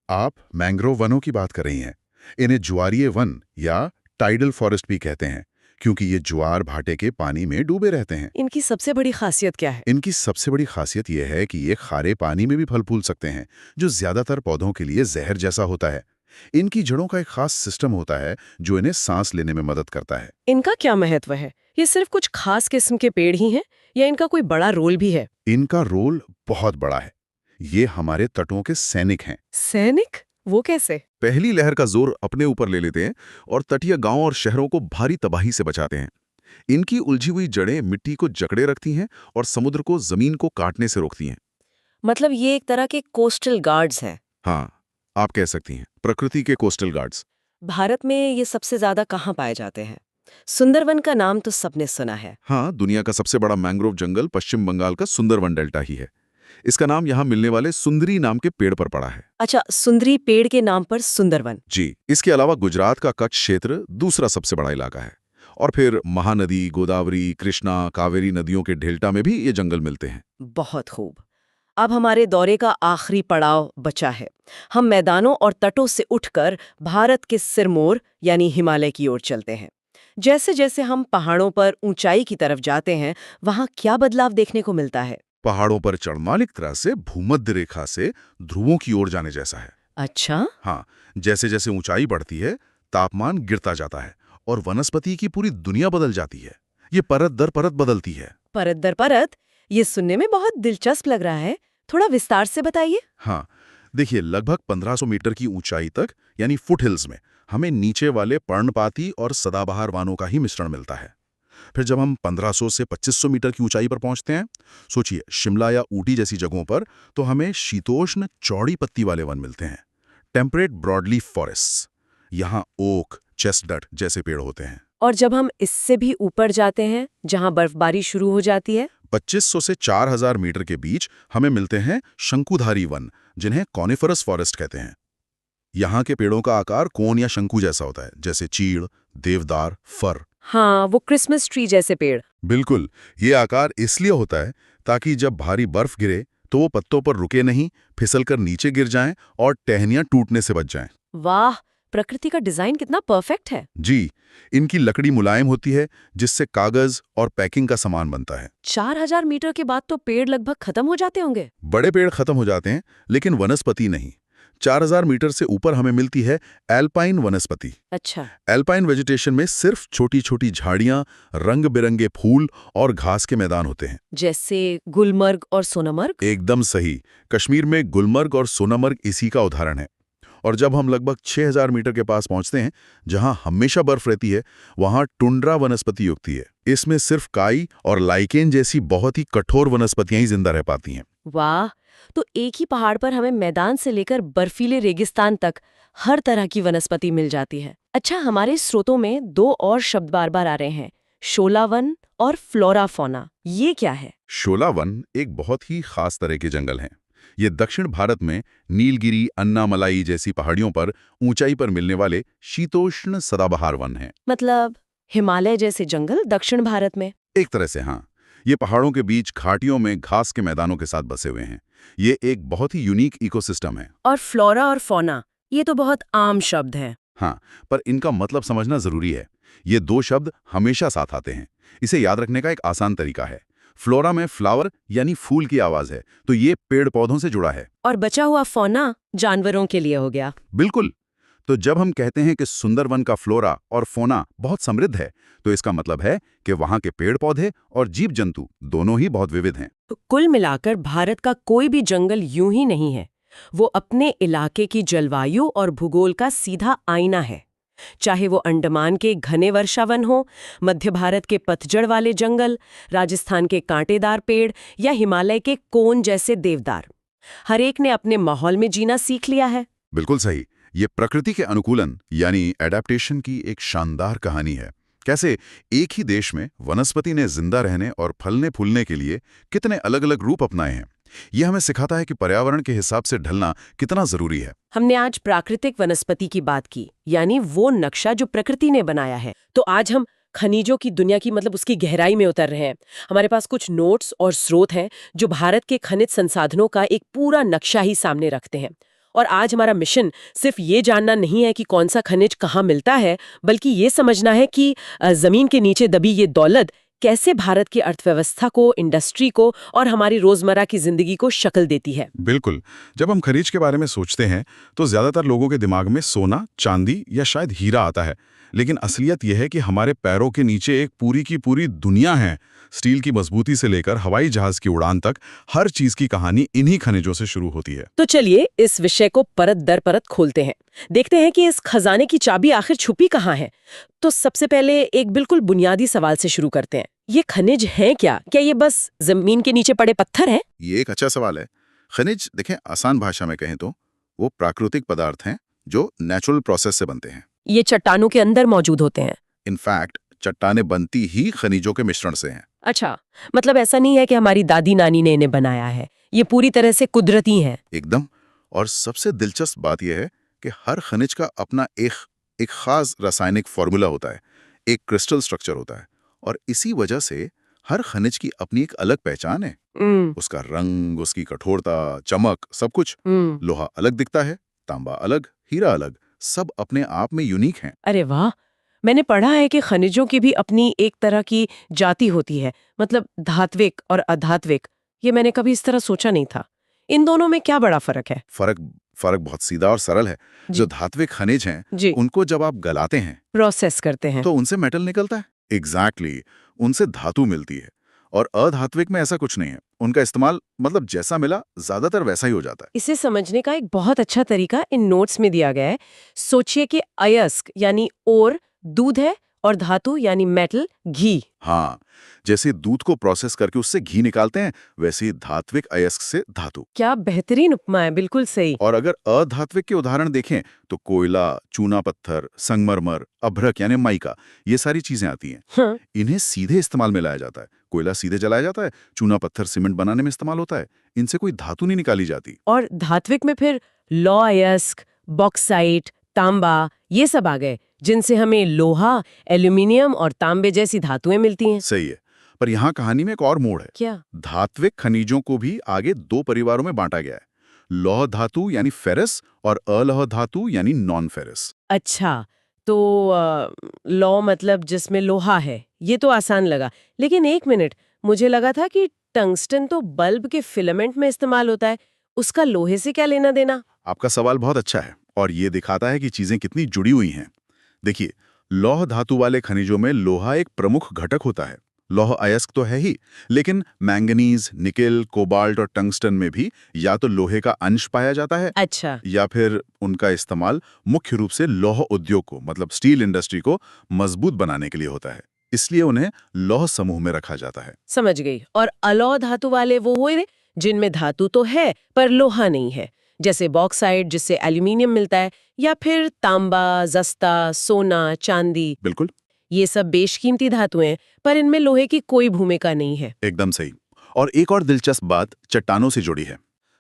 आप मैंग्रोव वनों की बात कर रही हैं। इन्हें ज्वारीय वन या टाइडल फॉरेस्ट भी कहते हैं, क्योंकि ये ज्वार भाटे के पानी में डूबे रहते हैं। इनकी सबसे बड़ी खासियत क्या है? इनकी सबसे बड़ी खासियत यह है कि ये खारे पानी में भी फल फूल सकते हैं, जो ज्यादातर पौधों के लिए जहर जैसा होता है। इनकी जड़ों का एक खास सिस्टम होता है जो इन्हें सांस लेने में मदद करता है। इनका क्या महत्व है? ये सिर्फ कुछ खास किस्म के पेड़ ही हैं या इनका कोई बड़ा रोल भी है? इनका रोल बहुत बड़ा है। ये हमारे तटों के सैनिक हैं। सैनिक? वो कैसे? पहली लहर का जोर अपने ऊपर ले लेते हैं और तटीय गांवों और शहरों को भारी तबाही से बचाते हैं। इनकी उलझी हुई जड़ें मिट्टी को जकड़े रखती हैं और समुद्र को जमीन को काटने से रोकती हैं। मतलब ये एक तरह के कोस्टल गार्ड्स हैं। हाँ, आप कह सकती हैं, प्रकृति के कोस्टल गार्ड्स। भारत में ये सबसे ज्यादा कहाँ पाए जाते हैं? सुंदरवन का नाम तो सबने सुना है। हाँ, दुनिया का सबसे बड़ा मैंग्रोव जंगल पश्चिम बंगाल का सुंदरवन डेल्टा ही है। इसका नाम यहाँ मिलने वाले सुंदरी नाम के पेड़ पर पड़ा है। अच्छा, सुंदरी पेड़ के नाम पर सुंदरवन। जी, इसके अलावा गुजरात का कच्छ क्षेत्र दूसरा सबसे बड़ा इलाका है। और फिर महानदी, गोदावरी, कृष्णा, कावेरी नदियों के डेल्टा में भी ये जंगल मिलते हैं। बहुत खूब। अब हमारे दौरे का आखिरी पड़ाव बचा है। हम मैदानों और तटों से उठकर भारत के सिरमौर यानी हिमालय की ओर चलते हैं। जैसे जैसे हम पहाड़ों पर ऊंचाई की तरफ जाते हैं, वहां क्या बदलाव देखने को मिलता है? पहाड़ों पर चढ़ना एक तरह से भूमध्य रेखा से ध्रुवों की ओर जाने जैसा है। अच्छा? हाँ, जैसे जैसे ऊंचाई बढ़ती है, तापमान गिरता जाता है और वनस्पति की पूरी दुनिया बदल जाती है। ये परत दर परत बदलती है। परत दर परत? ये सुनने में बहुत दिलचस्प लग रहा है। थोड़ा विस्तार से बताइए। हाँ, देखिए, लगभग 1500 मीटर की ऊंचाई तक यानी फुट हिल्स में हमें नीचे वाले पर्णपाती और सदाबहार वानों का ही मिश्रण मिलता है। फिर जब हम 1500 से 2500 मीटर की ऊंचाई पर पहुंचते हैं, सोचिए शिमला या ऊटी जैसी जगहों पर, तो हमें शीतोष्ण चौड़ी पत्ती वाले वन मिलते हैं, टेम्परेट ब्रॉडलीफ फॉरेस्ट। यहाँ ओक, चेस्टनट जैसे पेड़ होते हैं। और जब हम इससे भी ऊपर जाते हैं, जहां बर्फबारी शुरू हो जाती है, 2500 से 4000 मीटर के बीच हमें मिलते हैं शंकुधारी वन, जिन्हें कॉनिफरस फॉरेस्ट कहते हैं। यहाँ के पेड़ों का आकार कोन या शंकु जैसा होता है, जैसे चीड़, देवदार, फर। हाँ, वो क्रिसमस ट्री जैसे पेड़। बिल्कुल, ये आकार इसलिए होता है ताकि जब भारी बर्फ गिरे तो वो पत्तों पर रुके नहीं, फिसलकर नीचे गिर जाएं और टहनियां टूटने से बच जाएं। वाह, प्रकृति का डिजाइन कितना परफेक्ट है। जी, इनकी लकड़ी मुलायम होती है, जिससे कागज और पैकिंग का सामान बनता है। 4000 मीटर के बाद तो पेड़ लगभग खत्म हो जाते होंगे। बड़े पेड़ खत्म हो जाते हैं, लेकिन वनस्पति नहीं। 4000 मीटर से ऊपर हमें मिलती है एल्पाइन वनस्पति। अच्छा। एल्पाइन वेजिटेशन में सिर्फ छोटी छोटी झाड़ियां, रंग बिरंगे फूल और घास के मैदान होते हैं। जैसे गुलमर्ग और सोनमर्ग। एकदम सही। कश्मीर में गुलमर्ग और सोनमर्ग इसी का उदाहरण है। और जब हम लगभग 6000 मीटर के पास पहुंचते हैं, जहां हमेशा बर्फ रहती है, वहां टुंड्रा वनस्पति उगती है। इसमें सिर्फ काई और लाइकेन जैसी बहुत ही कठोर वनस्पतियां ही जिंदा रह पाती हैं। वाह, तो एक ही पहाड़ पर हमें मैदान से लेकर बर्फीले रेगिस्तान तक हर तरह की वनस्पति मिल जाती है। अच्छा, हमारे स्रोतों में दो और शब्द बार बार आ रहे हैं, शोला वन और फ्लोरा फौना। ये क्या है? शोला वन एक बहुत ही खास तरह के जंगल हैं। ये दक्षिण भारत में नीलगिरी, अन्नामलाई जैसी पहाड़ियों पर ऊंचाई पर मिलने वाले शीतोष्ण सदाबहार वन हैं। मतलब हिमालय जैसे जंगल दक्षिण भारत में? एक तरह से हाँ। ये पहाड़ों के बीच घाटियों में घास के मैदानों के साथ बसे हुए हैं। ये एक बहुत ही यूनिक इकोसिस्टम है। और फ्लोरा और फौना, ये तो बहुत आम शब्द है। हाँ, पर इनका मतलब समझना जरूरी है। ये दो शब्द हमेशा साथ आते हैं। इसे याद रखने का एक आसान तरीका है। फ्लोरा में फ्लावर यानी फूल की आवाज है, तो ये पेड़ पौधों से जुड़ा है। और बचा हुआ फौना जानवरों के लिए हो गया। बिल्कुल। तो जब हम कहते हैं कि सुंदरवन का फ्लोरा और फौना बहुत समृद्ध है, तो इसका मतलब है कि वहाँ के पेड़ पौधे और जीव जंतु दोनों ही बहुत विविध हैं। तो कुल मिलाकर भारत का कोई भी जंगल यूं ही नहीं है। वो अपने इलाके की जलवायु और भूगोल का सीधा आईना है। चाहे वो अंडमान के घने वर्षावन हो, मध्य भारत के पतझड़ वाले जंगल, राजस्थान के कांटेदार पेड़ या हिमालय के कोन जैसे देवदार, हर एक ने अपने माहौल में जीना सीख लिया है। बिल्कुल सही। ये प्रकृति के अनुकूलन यानी एडेप्टेशन की एक शानदार कहानी है। कैसे एक ही देश में वनस्पति ने जिंदा रहने और फलने फूलने के लिए कितने अलग अलग रूप अपनाए हैं। ये हमें सिखाता है कि पर्यावरण के हिसाब से ढलना कितना जरूरी है। हमने आज प्राकृतिक वनस्पति की बात की, यानी वो नक्शा जो प्रकृति ने बनाया है। तो आज हम खनिजों की दुनिया की मतलब उसकी गहराई में उतर रहे हैं। हमारे पास कुछ नोट्स और स्रोत हैं जो भारत के खनिज संसाधनों का एक पूरा नक्शा ही सामने रखते हैं। और आज हमारा मिशन सिर्फ ये जानना नहीं है कि कौन सा खनिज कहाँ मिलता है, बल्कि ये समझना है कि जमीन के नीचे दबी ये दौलत कैसे भारत की अर्थव्यवस्था को, इंडस्ट्री को और हमारी रोजमर्रा की जिंदगी को शक्ल देती है। बिल्कुल। जब हम खनिज के बारे में सोचते हैं तो ज्यादातर लोगों के दिमाग में सोना, चांदी या शायद हीरा आता है, लेकिन असलियत यह है कि हमारे पैरों के नीचे एक पूरी की पूरी दुनिया है। स्टील की मजबूती से लेकर हवाई जहाज की उड़ान तक हर चीज की कहानी इन्हीं खनिजों से शुरू होती है। तो चलिए इस विषय को परत दर परत खोलते हैं, देखते हैं कि इस खजाने की चाबी आखिर छुपी कहाँ है। तो सबसे पहले एक बिल्कुल बुनियादी सवाल से शुरू करते हैं। ये खनिज हैं क्या? क्या ये बस जमीन के नीचे पड़े पत्थर हैं? ये एक अच्छा सवाल है। खनिज देखें, आसान भाषा में कहें तो वो प्राकृतिक पदार्थ हैं जो नेचुरल प्रोसेस से बनते हैं। ये चट्टानों के अंदर मौजूद होते हैं? इनफैक्ट चट्टानें बनती ही खनिजों के मिश्रण से हैं। अच्छा, मतलब ऐसा नहीं है कि हमारी दादी नानी ने इन्हें बनाया है, ये पूरी तरह से कुदरती हैं। एकदम। और सबसे दिलचस्प बात यह है कि हर खनिज का अपना एक खास रासायनिक फॉर्मूला होता है, एक क्रिस्टल स्ट्रक्चर होता है, और इसी वजह से हर खनिज की अपनी एक अलग पहचान है। उसका रंग, उसकी कठोरता, चमक, सब कुछ। लोहा अलग दिखता है, तांबा अलग, हीरा अलग, सब अपने आप में यूनिक हैं। अरे वाह, मैंने पढ़ा है कि खनिजों की भी अपनी एक तरह की जाति होती है, मतलब धात्विक और अधात्विक। ये मैंने कभी इस तरह सोचा नहीं था। इन दोनों में क्या बड़ा फर्क है? फर्क बहुत सीधा और सरल है। जो धात्विक खनिज हैं, उनको जब आप गलाते हैं, प्रोसेस करते हैं, तो उनसे मेटल निकलता है। एग्जैक्टली, उनसे धातु मिलती है। और अधात्विक में ऐसा कुछ नहीं है। उनका इस्तेमाल मतलब जैसा मिला ज्यादातर वैसा ही हो जाता है। इसे समझने का एक बहुत अच्छा तरीका इन नोट्स में दिया गया है। सोचिए कि अयस्क यानी ओर दूध है और धातु यानी मेटल घी। हाँ, जैसे दूध को प्रोसेस करके उससे घी निकालते हैं, वैसे ही धात्विक अयस्क से धातु। क्या बेहतरीन उपमा है, बिल्कुल सही। और अगर अधात्विक के उदाहरण देखें तो कोयला, चूना पत्थर, संगमरमर, अभ्रक यानी माइका, ये सारी चीजें आती हैं। हाँ। इन्हें सीधे इस्तेमाल में लाया जाता है। कोयला सीधे जलाया जाता है, चूना पत्थर सीमेंट बनाने में इस्तेमाल होता है। इनसे कोई धातु नहीं निकाली जाती। और धात्विक में फिर लौह अयस्क, बॉक्साइट, तांबा, ये सब आ गए, जिनसे हमें लोहा, एल्यूमिनियम और तांबे जैसी धातुएं मिलती हैं। सही है, पर यहाँ कहानी में एक और मोड़ है। क्या? धात्विक खनिजों को भी आगे दो परिवारों में बांटा गया है, लौह धातु यानी फेरस और अलौह धातु यानी नॉन फेरस। अच्छा, तो लौह मतलब जिसमें लोहा है, ये तो आसान लगा। लेकिन एक मिनट, मुझे लगा था कि टंगस्टन तो बल्ब के फिलामेंट में इस्तेमाल होता है, उसका लोहे से क्या लेना देना? आपका सवाल बहुत अच्छा है और ये दिखाता है कि चीजें कितनी जुड़ी हुई हैं। देखिए, लौह धातु वाले खनिजों में लोहा एक प्रमुख घटक होता है लौह अयस्क तो है ही, लेकिन मैंगनीज, निकेल, कोबाल्ट और टंगस्टन में भी या तो लोहे का अंश पाया जाता है, अच्छा। या फिर उनका इस्तेमाल मुख्य रूप से लौह उद्योग को, मतलब स्टील इंडस्ट्री को मजबूत बनाने के लिए होता है। इसलिए उन्हें लौह समूह में रखा जाता है। समझ गई। और अलौह धातु वाले वो हुए जिनमें धातु तो है पर लोहा नहीं है, जैसे बॉक्साइट जिससे एल्यूमिनियम मिलता है, या फिर तांबा, जस्ता, सोना, चांदी। बिल्कुल ये सब बेशकीमती धातुएं, पर इनमें लोहे की कोई भूमिका नहीं है। एकदम सही। और एक और दिलचस्प बात चट्टानों से जुड़ी है।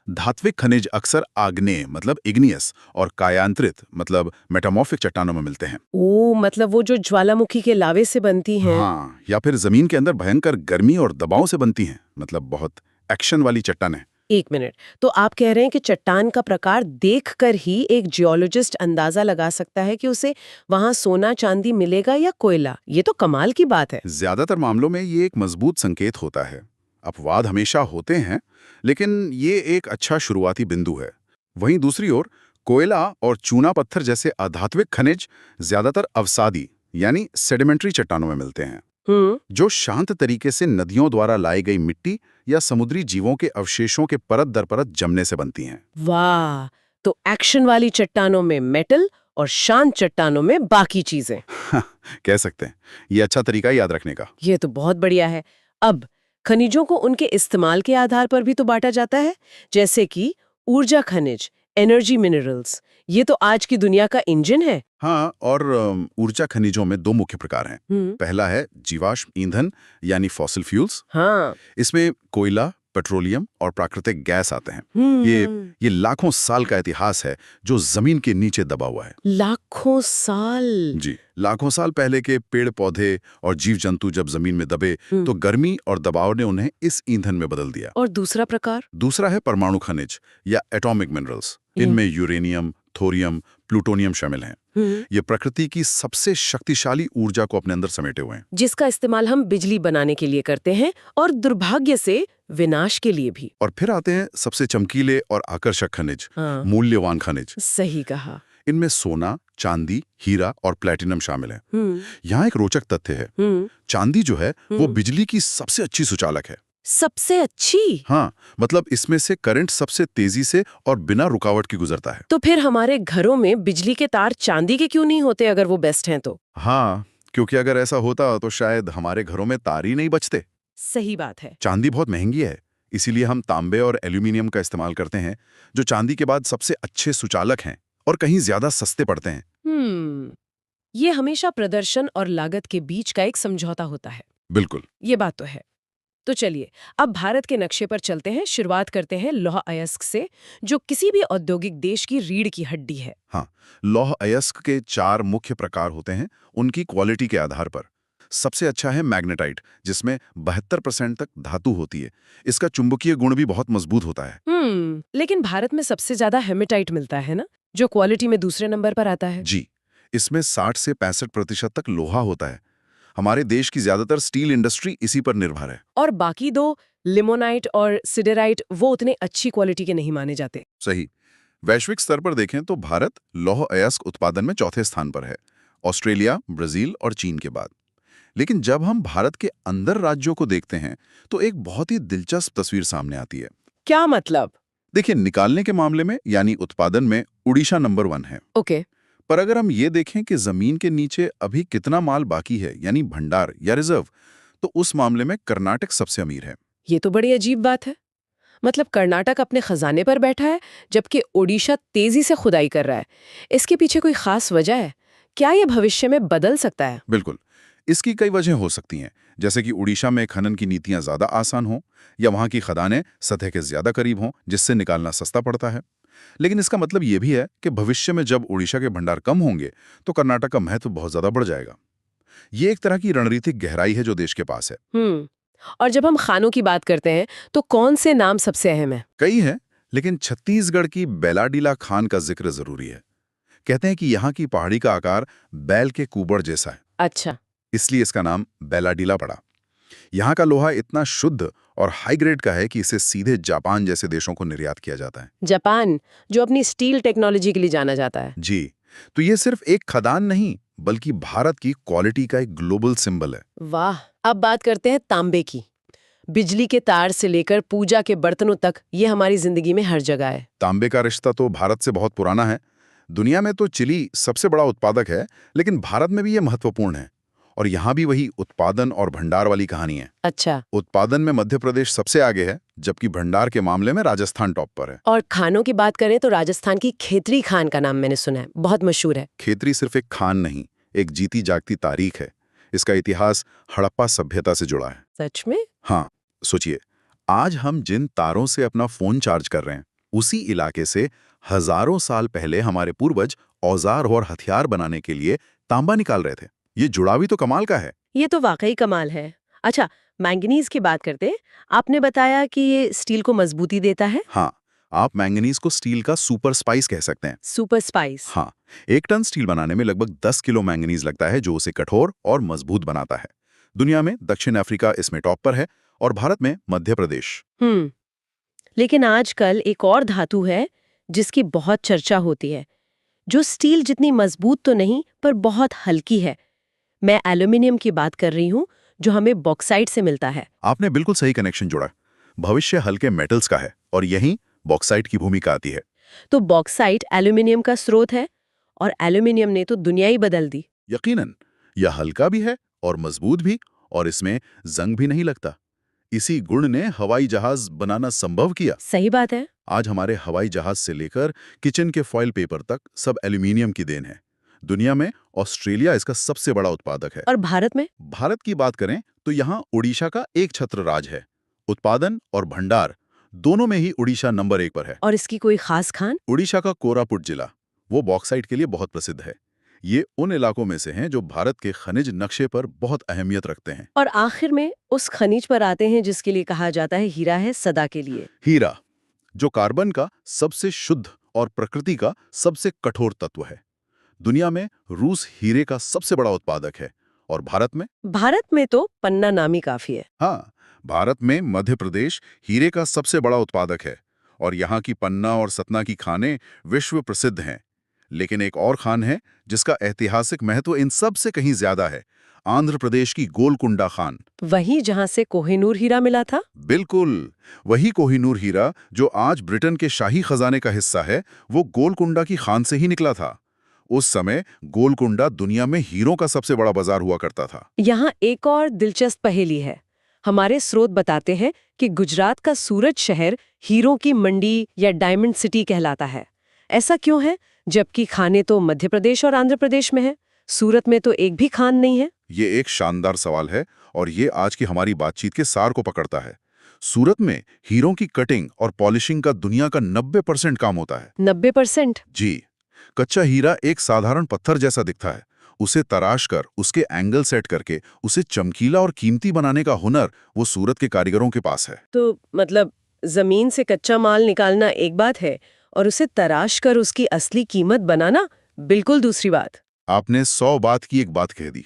धात्विक खनिज अक्सर आग्नेय मतलब इग्नियस और कायांतरित मतलब मेटामॉर्फिक चट्टानों में मिलते हैं। ओ, मतलब वो जो ज्वालामुखी के लावे से बनती हैं। हाँ, या फिर जमीन के अंदर भयंकर गर्मी और दबाव से बनती हैं, मतलब बहुत एक्शन वाली चट्टानें। एक मिनट, तो आप कह रहे हैं कि चट्टान का प्रकार देखकर ही एक जियोलॉजिस्ट अंदाजा लगा सकता है कि उसे वहां सोना चांदी मिलेगा या कोयला? ये तो कमाल की बात है। ज्यादातर मामलों में ये एक मजबूत संकेत होता है। अपवाद हमेशा होते हैं, लेकिन ये एक अच्छा शुरुआती बिंदु है। वहीं दूसरी ओर कोयला और चूना पत्थर जैसे अधात्विक खनिज ज्यादातर अवसादी यानी सेडिमेंट्री चट्टानों में मिलते हैं, जो शांत तरीके से नदियों द्वारा लाई गई मिट्टी या समुद्री जीवों के अवशेषों के परत दर परत जमने से बनती हैं। वाह, तो एक्शन वाली चट्टानों में मेटल और शांत चट्टानों में बाकी चीजें। कह सकते हैं। ये अच्छा तरीका है याद रखने का। ये तो बहुत बढ़िया है। अब खनिजों को उनके इस्तेमाल के आधार पर भी तो बांटा जाता है, जैसे कि ऊर्जा खनिज, एनर्जी मिनरल्स। ये तो आज की दुनिया का इंजन है। हाँ, और ऊर्जा खनिजों में दो मुख्य प्रकार हैं। पहला है जीवाश्म ईंधन यानी फॉसिल फ्यूल्स। हाँ। इसमें कोयला, पेट्रोलियम और प्राकृतिक गैस आते हैं। ये लाखों साल का इतिहास है जो जमीन के नीचे दबा हुआ है। लाखों साल? जी, लाखों साल पहले के पेड़ पौधे और जीव जंतु जब जमीन में दबे तो गर्मी और दबाव ने उन्हें इस ईंधन में बदल दिया। और दूसरा प्रकार? दूसरा है परमाणु खनिज या एटॉमिक मिनरल्स। इनमें यूरेनियम, थोरियम, प्लूटोनियम शामिल हैं। ये प्रकृति की सबसे शक्तिशाली ऊर्जा को अपने अंदर समेटे हुए हैं, जिसका इस्तेमाल हम बिजली बनाने के लिए करते हैं और दुर्भाग्य से विनाश के लिए भी। और फिर आते हैं सबसे चमकीले और आकर्षक खनिज, मूल्यवान खनिज। सही कहा। इनमें सोना, चांदी, हीरा और प्लैटिनम शामिल है। यहाँ एक रोचक तथ्य है। चांदी जो है वो बिजली की सबसे अच्छी सुचालक है। सबसे अच्छी? हाँ, मतलब इसमें से करंट सबसे तेजी से और बिना रुकावट के गुजरता है। तो फिर हमारे घरों में बिजली के तार चांदी के क्यों नहीं होते अगर वो बेस्ट हैं तो? हाँ, क्योंकि अगर ऐसा होता तो शायद हमारे घरों में तार ही नहीं बचते। सही बात है। चांदी बहुत महंगी है, इसीलिए हम तांबे और एल्यूमिनियम का इस्तेमाल करते हैं, जो चांदी के बाद सबसे अच्छे सुचालक हैं और कहीं ज्यादा सस्ते पड़ते हैं। ये हमेशा प्रदर्शन और लागत के बीच का एक समझौता होता है। बिल्कुल, ये बात तो है। तो चलिए अब भारत के नक्शे पर चलते हैं। शुरुआत करते हैं लौह अयस्क से, जो किसी भी औद्योगिक देश की रीढ़ की हड्डी है। हाँ, लौह अयस्क के 4 मुख्य प्रकार होते हैं उनकी क्वालिटी के आधार पर। सबसे अच्छा है मैग्नेटाइट, जिसमें 72% तक धातु होती है। इसका चुंबकीय गुण भी बहुत मजबूत होता है। लेकिन भारत में सबसे ज्यादा हेमेटाइट मिलता है ना, जो क्वालिटी में दूसरे नंबर पर आता है। जी, इसमें 60 से 65% तक लोहा होता है। हमारे देश की ज्यादातर स्टील इंडस्ट्री इसी पर निर्भर है। और बाकी दो, लिमोनाइट और सिडेराइट, वो उतने अच्छी क्वालिटी के नहीं माने जाते। सही। वैश्विक स्तर पर देखें तो भारत लौह अयस्क उत्पादन में चौथे स्थान पर है, ऑस्ट्रेलिया, ब्राजील और चीन के बाद। लेकिन जब हम भारत के अंदर राज्यों को देखते हैं तो एक बहुत ही दिलचस्प तस्वीर सामने आती है। क्या मतलब? देखिए, निकालने के मामले में यानी उत्पादन में उड़ीसा नंबर 1 है। ओके। पर अगर हम ये देखें कि जमीन के नीचे अभी कितना माल बाकी है यानी भंडार या रिजर्व, तो उस मामले में कर्नाटक सबसे अमीर है। ये तो बड़ी अजीब बात है। मतलब कर्नाटक अपने खजाने पर बैठा है जबकि ओडिशा तेजी से खुदाई कर रहा है। इसके पीछे कोई खास वजह है? क्या ये भविष्य में बदल सकता है? बिल्कुल, इसकी कई वजह हो सकती हैं, जैसे कि उड़ीसा में खनन की नीतियां ज्यादा आसान हों या वहां की खदानें सतह के ज्यादा करीब हों, जिससे निकालना सस्ता पड़ता है। लेकिन इसका मतलब ये भी है कि भविष्य में जब उड़ीसा के भंडार कम होंगे तो कर्नाटक का महत्व बहुत ज्यादा बढ़ जाएगा। ये एक तरह की रणनीतिक गहराई है जो देश के पास है। और जब हम खानों की बात करते हैं तो कौन से नाम सबसे अहम है? कई हैं, लेकिन छत्तीसगढ़ की बेलाडीला खान का जिक्र जरूरी है। कहते हैं कि यहाँ की पहाड़ी का आकार बैल के कुबड़ जैसा है। अच्छा। इसलिए इसका नाम बेलाडीला पड़ा। यहाँ का लोहा इतना शुद्ध और हाई ग्रेड का है कि इसे सीधे जापान जैसे देशों को निर्यात किया जाता है। जापान, जो अपनी स्टील टेक्नोलॉजी के लिए जाना जाता है। जी, तो ये सिर्फ एक खदान नहीं बल्कि भारत की क्वालिटी का एक ग्लोबल सिंबल है। वाह, अब बात करते हैं तांबे की। बिजली के तार से लेकर पूजा के बर्तनों तक ये हमारी जिंदगी में हर जगह है। तांबे का रिश्ता तो भारत से बहुत पुराना है। दुनिया में तो चिली सबसे बड़ा उत्पादक है, लेकिन भारत में भी ये महत्वपूर्ण है। और यहाँ भी वही उत्पादन और भंडार वाली कहानी है। अच्छा। उत्पादन में मध्य प्रदेश सबसे आगे है, जबकि भंडार के मामले में राजस्थान टॉप पर है। और खानों की बात करें तो राजस्थान की खेतरी खान का नाम मैंने सुना है, बहुत मशहूर है। खेतरी सिर्फ एक खान नहीं, एक जीती जागती तारीख है। इसका इतिहास हड़प्पा सभ्यता से जुड़ा है। सच में? हाँ, सोचिए, आज हम जिन तारों से अपना फोन चार्ज कर रहे हैं, उसी इलाके से हजारों साल पहले हमारे पूर्वज औजार और हथियार बनाने के लिए तांबा निकाल रहे थे। ये जुड़ाव भी तो कमाल का है। ये तो वाकई कमाल है। अच्छा, मैंगनीज की बात करते हैं। आपने बताया कि ये स्टील को मजबूती देता है। हाँ, आप मैंगनीज को स्टील का सुपर स्पाइस कह सकते हैं। Super spice? हाँ, 1 टन स्टील बनाने में लगभग 10 किलो मैंगनीज लगता है, जो उसे कठोर और मजबूत बनाता है। दुनिया में दक्षिण अफ्रीका इसमें टॉप पर है और भारत में मध्य प्रदेश। लेकिन आजकल एक और धातु है जिसकी बहुत चर्चा होती है, जो स्टील जितनी मजबूत तो नहीं पर बहुत हल्की है। मैं एल्यूमिनियम की बात कर रही हूँ, जो हमें बॉक्साइट से मिलता है। आपने बिल्कुल सही कनेक्शन जोड़ा। भविष्य हल्के मेटल्स का है और यहीं बॉक्साइट की भूमिका आती है। तो बॉक्साइट एल्यूमिनियम का स्रोत है और एल्यूमिनियम ने तो दुनिया ही बदल दी। यकीनन, यह हल्का भी है और मजबूत भी, और इसमें जंग भी नहीं लगता। इसी गुण ने हवाई जहाज बनाना संभव किया। सही बात है। आज हमारे हवाई जहाज से लेकर किचन के फॉइल पेपर तक सब एल्यूमिनियम की देन है। दुनिया में ऑस्ट्रेलिया इसका सबसे बड़ा उत्पादक है। और भारत में? भारत की बात करें तो यहाँ उड़ीसा का एक छत्र राज है। उत्पादन और भंडार दोनों में ही उड़ीसा नंबर 1 पर है। और इसकी कोई खास खान? उड़ीसा का कोरापुट जिला, वो बॉक्साइट के लिए बहुत प्रसिद्ध है। ये उन इलाकों में से हैं जो भारत के खनिज नक्शे पर बहुत अहमियत रखते हैं। और आखिर में उस खनिज पर आते हैं जिसके लिए कहा जाता है हीरा है सदा के लिए। हीरा, जो कार्बन का सबसे शुद्ध और प्रकृति का सबसे कठोर तत्व है। दुनिया में रूस हीरे का सबसे बड़ा उत्पादक है। और भारत में? भारत में तो पन्ना नाम ही काफी है। हाँ, भारत में मध्य प्रदेश हीरे का सबसे बड़ा उत्पादक है और यहाँ की पन्ना और सतना की खानें विश्व प्रसिद्ध हैं। लेकिन एक और खान है जिसका ऐतिहासिक महत्व इन सब से कहीं ज्यादा है। आंध्र प्रदेश की गोलकुंडा खान। वहीं जहां से कोहिनूर हीरा मिला था? बिल्कुल, वही कोहिनूर हीरा जो आज ब्रिटेन के शाही खजाने का हिस्सा है, वो गोलकुंडा की खान से ही निकला था। उस समय गोलकुंडा दुनिया में हीरों का सबसे बड़ा बाजार हुआ करता था। यहाँ एक और दिलचस्प पहेली है। हमारे स्रोत बताते हैं कि गुजरात का सूरत शहर हीरों की मंडी या डायमंड सिटी कहलाता है। ऐसा क्यों है, जबकि खाने तो मध्य प्रदेश और आंध्र प्रदेश में है? सूरत में तो एक भी खान नहीं है। ये एक शानदार सवाल है और ये आज की हमारी बातचीत के सार को पकड़ता है। सूरत में हीरों की कटिंग और पॉलिशिंग का दुनिया का 90% काम होता है। 90%? जी। कच्चा हीरा एक साधारण पत्थर जैसा दिखता है। उसे तराश कर, उसके एंगल सेट करके उसे चमकीला और कीमती बनाने का हुनर वो सूरत के कारीगरों के पास है। तो मतलब जमीन से कच्चा माल निकालना एक बात है और उसे तराश कर उसकी असली कीमत बनाना बिल्कुल दूसरी बात। आपने 100 बात की एक बात कह दी।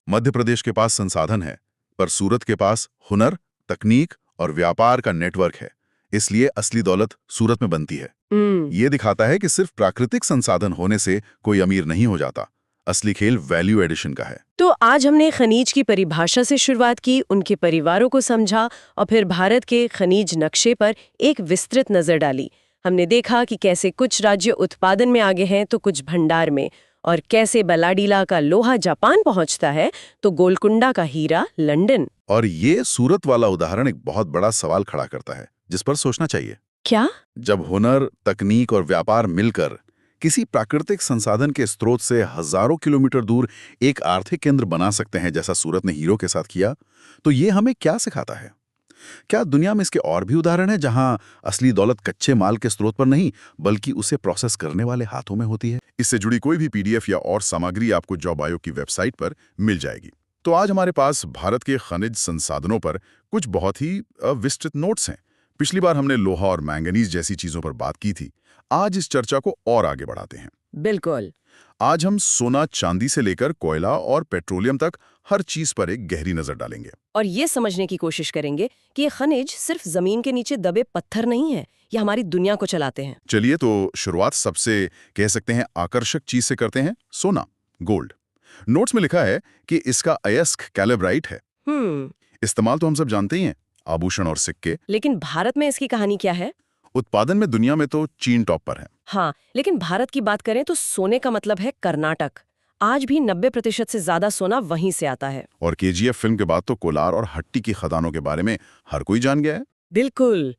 मध्य प्रदेश के पास संसाधन है, पर सूरत के पास हुनर, तकनीक और व्यापार का नेटवर्क है। इसलिए असली दौलत सूरत में बनती है। ये दिखाता है कि सिर्फ प्राकृतिक संसाधन होने से कोई अमीर नहीं हो जाता। असली खेल वैल्यू एडिशन का है। तो आज हमने खनिज की परिभाषा से शुरुआत की, उनके परिवारों को समझा और फिर भारत के खनिज नक्शे पर एक विस्तृत नजर डाली। हमने देखा कि कैसे कुछ राज्य उत्पादन में आगे हैं तो कुछ भंडार में, और कैसे बलाडीला का लोहा जापान पहुंचता है तो गोलकुंडा का हीरा लंदन। और ये सूरत वाला उदाहरण एक बहुत बड़ा सवाल खड़ा करता है जिस पर सोचना चाहिए। क्या? जब हुनर, तकनीक और व्यापार मिलकर किसी प्राकृतिक संसाधन के स्रोत से हजारों किलोमीटर दूर एक आर्थिक केंद्र बना सकते हैं, जैसा सूरत ने हीरो के साथ किया, तो ये हमें क्या सिखाता है? क्या दुनिया में इसके और भी उदाहरण हैं जहां असली दौलत कच्चे माल के स्रोत पर नहीं बल्कि उसे प्रोसेस करने वाले हाथों में होती है? इससे जुड़ी कोई भी पीडीएफ या और सामग्री आपको जॉब आयोग की वेबसाइट पर मिल जाएगी। तो आज हमारे पास भारत के खनिज संसाधनों पर कुछ बहुत ही विस्तृत नोट्स हैं। पिछली बार हमने लोहा और मैंगनीज जैसी चीजों पर बात की थी। आज इस चर्चा को और आगे बढ़ाते हैं। बिल्कुल। आज हम सोना चांदी से लेकर कोयला और पेट्रोलियम तक हर चीज पर एक गहरी नजर डालेंगे और ये समझने की कोशिश करेंगे कि ये खनिज सिर्फ जमीन के नीचे दबे पत्थर नहीं है, ये हमारी दुनिया को चलाते हैं। चलिए तो शुरुआत सबसे कह सकते हैं आकर्षक चीज से करते हैं, सोना, गोल्ड। नोट्स में लिखा है कि इसका अयस्क कैलेब्राइट है। इस्तेमाल तो हम सब जानते ही हैं, आभूषण और सिक्के। लेकिन भारत में इसकी कहानी क्या है? उत्पादन में दुनिया में तो चीन टॉप पर है। हाँ, लेकिन भारत की बात करें तो सोने का मतलब है कर्नाटक। आज भी 90% से ज्यादा सोना वहीं से आता है। और केजीएफ फिल्म के बाद तो कोलार और हट्टी की खदानों के बारे में हर कोई जान गया है। बिल्कुल,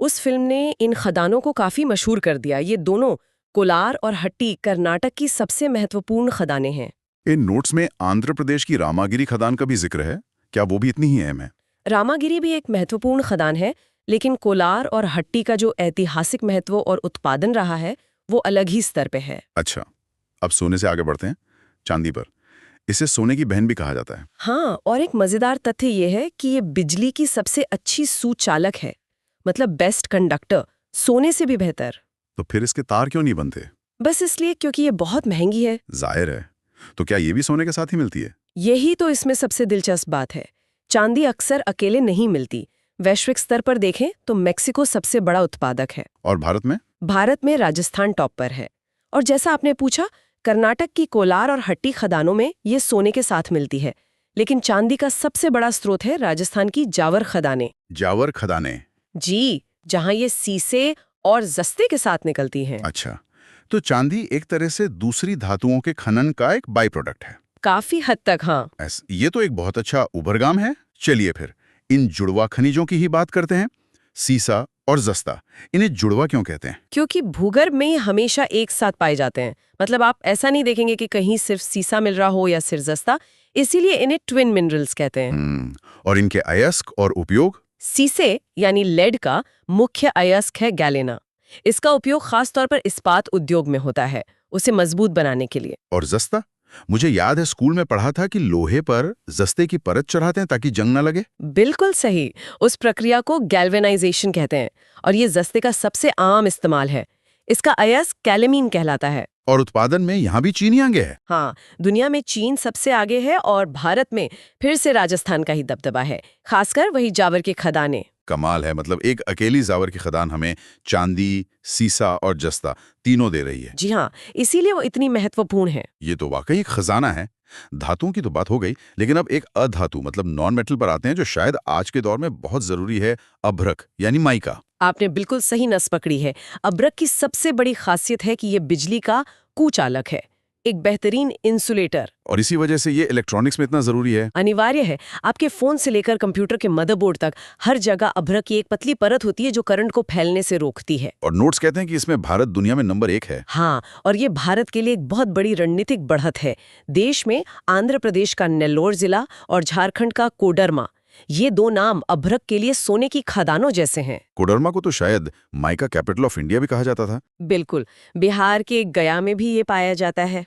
उस फिल्म ने इन खदानों को काफी मशहूर कर दिया। ये दोनों, कोलार और हट्टी, कर्नाटक की सबसे महत्वपूर्ण खदानें हैं। इन नोट्स में आंध्र प्रदेश की रामागिरी खदान का भी जिक्र है, क्या वो भी इतनी ही अहम है? रामागिरी भी एक महत्वपूर्ण खदान है, लेकिन कोलार और हट्टी का जो ऐतिहासिक महत्व और उत्पादन रहा है वो अलग ही स्तर पे है। अच्छा, अब सोने से आगे बढ़ते हैं, चांदी पर। इसे सोने की बहन भी कहा जाता है। हाँ, और एक मजेदार तथ्य ये है कि ये बिजली की सबसे अच्छी सुचालक है, मतलब बेस्ट कंडक्टर, सोने से भी बेहतर। तो फिर इसके तार क्यों नहीं बनते? बस इसलिए क्योंकि ये बहुत महंगी है। जाहिर है। तो क्या ये भी सोने के साथ ही मिलती है? यही तो इसमें सबसे दिलचस्प बात है। चांदी अक्सर अकेले नहीं मिलती। वैश्विक स्तर पर देखें तो मेक्सिको सबसे बड़ा उत्पादक है। और भारत में? भारत में राजस्थान टॉप पर है। और जैसा आपने पूछा, कर्नाटक की कोलार और हट्टी खदानों में ये सोने के साथ मिलती है, लेकिन चांदी का सबसे बड़ा स्रोत है राजस्थान की जावर खदानें। जावर खदानें? जी, जहां ये सीसे और जस्ते के साथ निकलती हैं। अच्छा, तो चांदी एक तरह से दूसरी धातुओं के खनन का एक बाई प्रोडक्ट है। काफी हद तक, हाँ। ये तो एक बहुत अच्छा उभरगाम है। चलिए फिर इन जुड़वा खनिजों की ही बात करते हैं। सीसा और जस्ता, इन्हें जुड़वा क्यों कहते हैं? क्योंकि भूगर्भ में ये हमेशा एक साथ पाए जाते हैं। मतलब आप ऐसा नहीं देखेंगे कि कहीं सिर्फ सीसा मिल रहा हो या सिर्फ जस्ता, इसीलिए इन्हें ट्विन मिनरल्स कहते हैं। और इनके अयस्क और उपयोग? सीसे यानी लेड का मुख्य अयस्क है गैलेना। इसका उपयोग खास तौर पर इस्पात उद्योग में होता है, उसे मजबूत बनाने के लिए। और जस्ता? मुझे याद है स्कूल में पढ़ा था कि लोहे पर जस्ते की परत चढ़ाते हैं ताकि जंग न लगे। बिल्कुल सही, उस प्रक्रिया को गैल्वेनाइजेशन कहते हैं और ये जस्ते का सबसे आम इस्तेमाल है। इसका अयस्क कैलेमीन कहलाता है। और उत्पादन में यहाँ भी चीन ही आगे है। हाँ, दुनिया में चीन सबसे आगे है और भारत में फिर से राजस्थान का ही दबदबा है, खासकर वही जावर के खदानें। कमाल है, मतलब एक अकेली जावर की खदान हमें चांदी, सीसा और जस्ता तीनों दे रही है। जी हाँ, इसीलिए वो इतनी महत्वपूर्ण है। ये तो वाकई एक खजाना है। धातुओं की तो बात हो गई, लेकिन अब एक अधातु मतलब नॉन मेटल पर आते हैं जो शायद आज के दौर में बहुत जरूरी है, अभ्रक यानी माइका। आपने बिल्कुल सही नस पकड़ी है। अभ्रक की सबसे बड़ी खासियत है कि ये बिजली का कुचालक है, एक बेहतरीन इंसुलेटर। और इसी वजह से ये इलेक्ट्रॉनिक्स में इतना जरूरी है। अनिवार्य है। आपके फोन से लेकर कंप्यूटर के मदरबोर्ड तक हर जगह अभ्रक की एक पतली परत होती है जो करंट को फैलने से रोकती है। और नोट्स कहते हैं कि इसमें भारत दुनिया में नंबर 1 है। हाँ, और ये भारत के लिए एक बहुत बड़ी रणनीतिक बढ़त है। देश में आंध्र प्रदेश का नेल्लोर जिला और झारखंड का कोडरमा, ये दो नाम अभ्रक के लिए सोने की खदानों जैसे हैं। कोडरमा को तो शायद माइका कैपिटल ऑफ इंडिया भी कहा जाता था। बिल्कुल, बिहार के गया में भी ये पाया जाता है।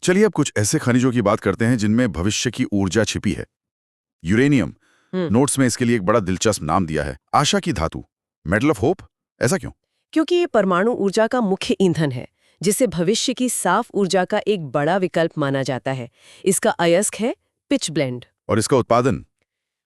चलिए अब कुछ ऐसे खनिजों की बात करते हैं जिनमें भविष्य की ऊर्जा छिपी है। यूरेनियम। नोट्स में इसके लिए एक बड़ा दिलचस्प नाम दिया है, आशा की धातु, मेटल ऑफ होप। ऐसा क्यों? क्योंकि ये परमाणु ऊर्जा का मुख्य ईंधन है, जिसे भविष्य की साफ ऊर्जा का एक बड़ा विकल्प माना जाता है। इसका अयस्क है पिच ब्लेंड। और इसका उत्पादन?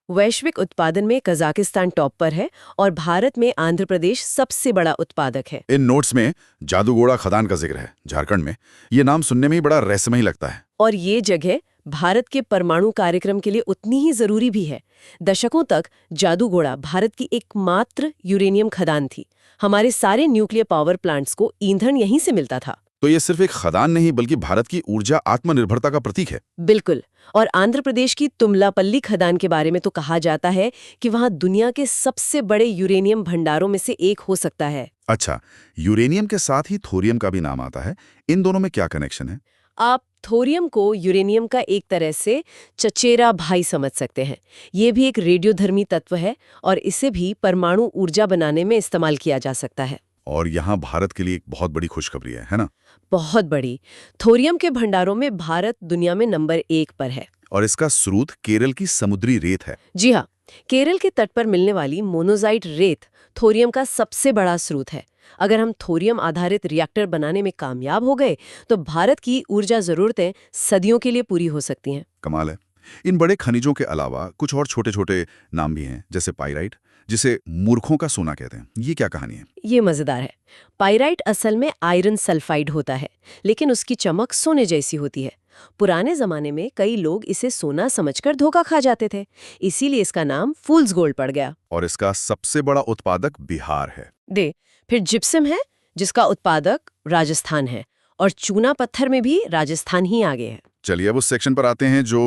वैश्विक उत्पादन में कजाकिस्तान टॉप पर है और भारत में आंध्र प्रदेश सबसे बड़ा उत्पादक है। इन नोट्स में जादूगोड़ा खदान का जिक्र है, झारखंड में। ये नाम सुनने में ही बड़ा रहस्यमयी लगता है। और ये जगह भारत के परमाणु कार्यक्रम के लिए उतनी ही जरूरी भी है। दशकों तक जादूगोड़ा भारत की एकमात्र यूरेनियम खदान थी। हमारे सारे न्यूक्लियर पावर प्लांट्स को ईंधन यहीं से मिलता था। तो ये सिर्फ एक खदान नहीं बल्कि भारत की ऊर्जा आत्मनिर्भरता का प्रतीक है। बिल्कुल। और आंध्र प्रदेश की तुमलापल्ली खदान के बारे में तो कहा जाता है कि वहां दुनिया के सबसे बड़े यूरेनियम भंडारों में से एक हो सकता है। अच्छा, यूरेनियम के साथ ही थोरियम का भी नाम आता है। इन दोनों में क्या कनेक्शन है? आप थोरियम को यूरेनियम का एक तरह से चचेरा भाई समझ सकते हैं। ये भी एक रेडियोधर्मी तत्व है और इसे भी परमाणु ऊर्जा बनाने में इस्तेमाल किया जा सकता है। और यहाँ भारत के लिए एक बहुत बड़ी खुशखबरी है ना? बहुत बड़ी। थोरियम के भंडारों में भारत दुनिया में नंबर 1 पर है। और इसका स्रोत केरल की समुद्री रेत है। जी हाँ, केरल के तट पर मिलने वाली मोनोजाइट रेत थोरियम का सबसे बड़ा स्रोत है। अगर हम थोरियम आधारित रिएक्टर बनाने में कामयाब हो गए तो भारत की ऊर्जा जरूरतें सदियों के लिए पूरी हो सकती हैं। कमाल है। इन बड़े खनिजों के अलावा कुछ और छोटे छोटे नाम भी हैं, जैसे पाइराइट, जिसे मूर्खों का सोना कहते हैं। ये क्या कहानी है? ये मजेदार है। पाइराइट असल में आयरन सल्फाइड होता है, लेकिन उसकी चमक सोने जैसी होती है। पुराने जमाने में कई लोग इसे सोना समझकर धोखा खा जाते थे, इसीलिए इसका नाम फूल्स गोल्ड पड़ गया। और इसका सबसे बड़ा उत्पादक बिहार है। फिर जिप्सम है, जिसका उत्पादक राजस्थान है, और चूना पत्थर में भी राजस्थान ही आगे है। चलिए अब उस सेक्शन पर आते हैं जो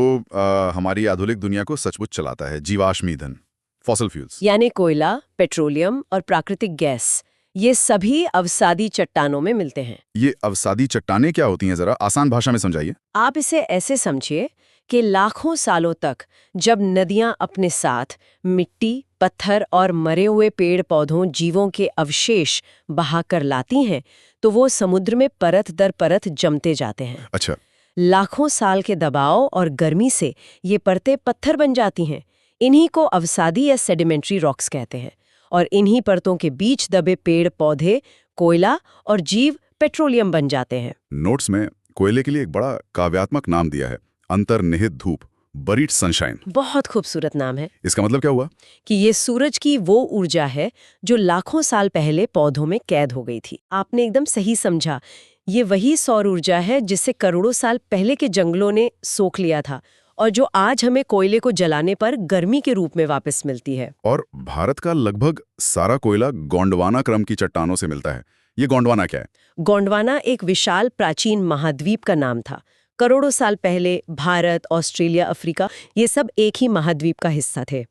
हमारी आधुनिक दुनिया को सचमुच चलाता है, जीवाश्म ईंधन, फॉसिल फ्यूल्स। यानी कोयला, पेट्रोलियम और प्राकृतिक गैस, ये सभी अवसादी चट्टानों में मिलते हैं। ये अवसादी चट्टानें क्या होती हैं, जरा आसान भाषा में समझाइए। आप इसे ऐसे समझिए कि लाखों सालों तक जब नदियां अपने साथ मिट्टी, पत्थर और मरे हुए पेड़ पौधों, जीवों के अवशेष बहा कर लाती हैं, तो वो समुद्र में परत दर परत जमते जाते हैं। अच्छा। लाखों साल के दबाव और गर्मी से ये परतें पत्थर बन जाती हैं। इन्हीं को अवसादी या सेडिमेंट्री रॉक्स कहते हैं। और इन्हीं परतों के बीच दबे पेड़ पौधे, कोयला और जीव पेट्रोलियम बन जाते हैं। नोट्स में कोयले के लिए एक बड़ा काव्यात्मक नाम दिया है, अंतर्निहित धूप, बरीड सनशाइन। बहुत खूबसूरत नाम है। इसका मतलब क्या हुआ? कि ये सूरज की वो ऊर्जा है जो लाखों साल पहले पौधों में कैद हो गई थी। आपने एकदम सही समझा। ये वही सौर ऊर्जा है जिसे करोड़ों साल पहले के जंगलों ने सोख लिया था और जो आज हमें कोयले को जलाने पर गर्मी के रूप में वापस मिलती है। और भारत का लगभग सारा कोयला गोंडवाना क्रम की चट्टानों से मिलता है। ये गोंडवाना क्या है? गोंडवाना एक विशाल प्राचीन महाद्वीप का नाम था। करोड़ों साल पहले भारत, ऑस्ट्रेलिया, अफ्रीका, ये सब एक ही महाद्वीप का हिस्सा थे।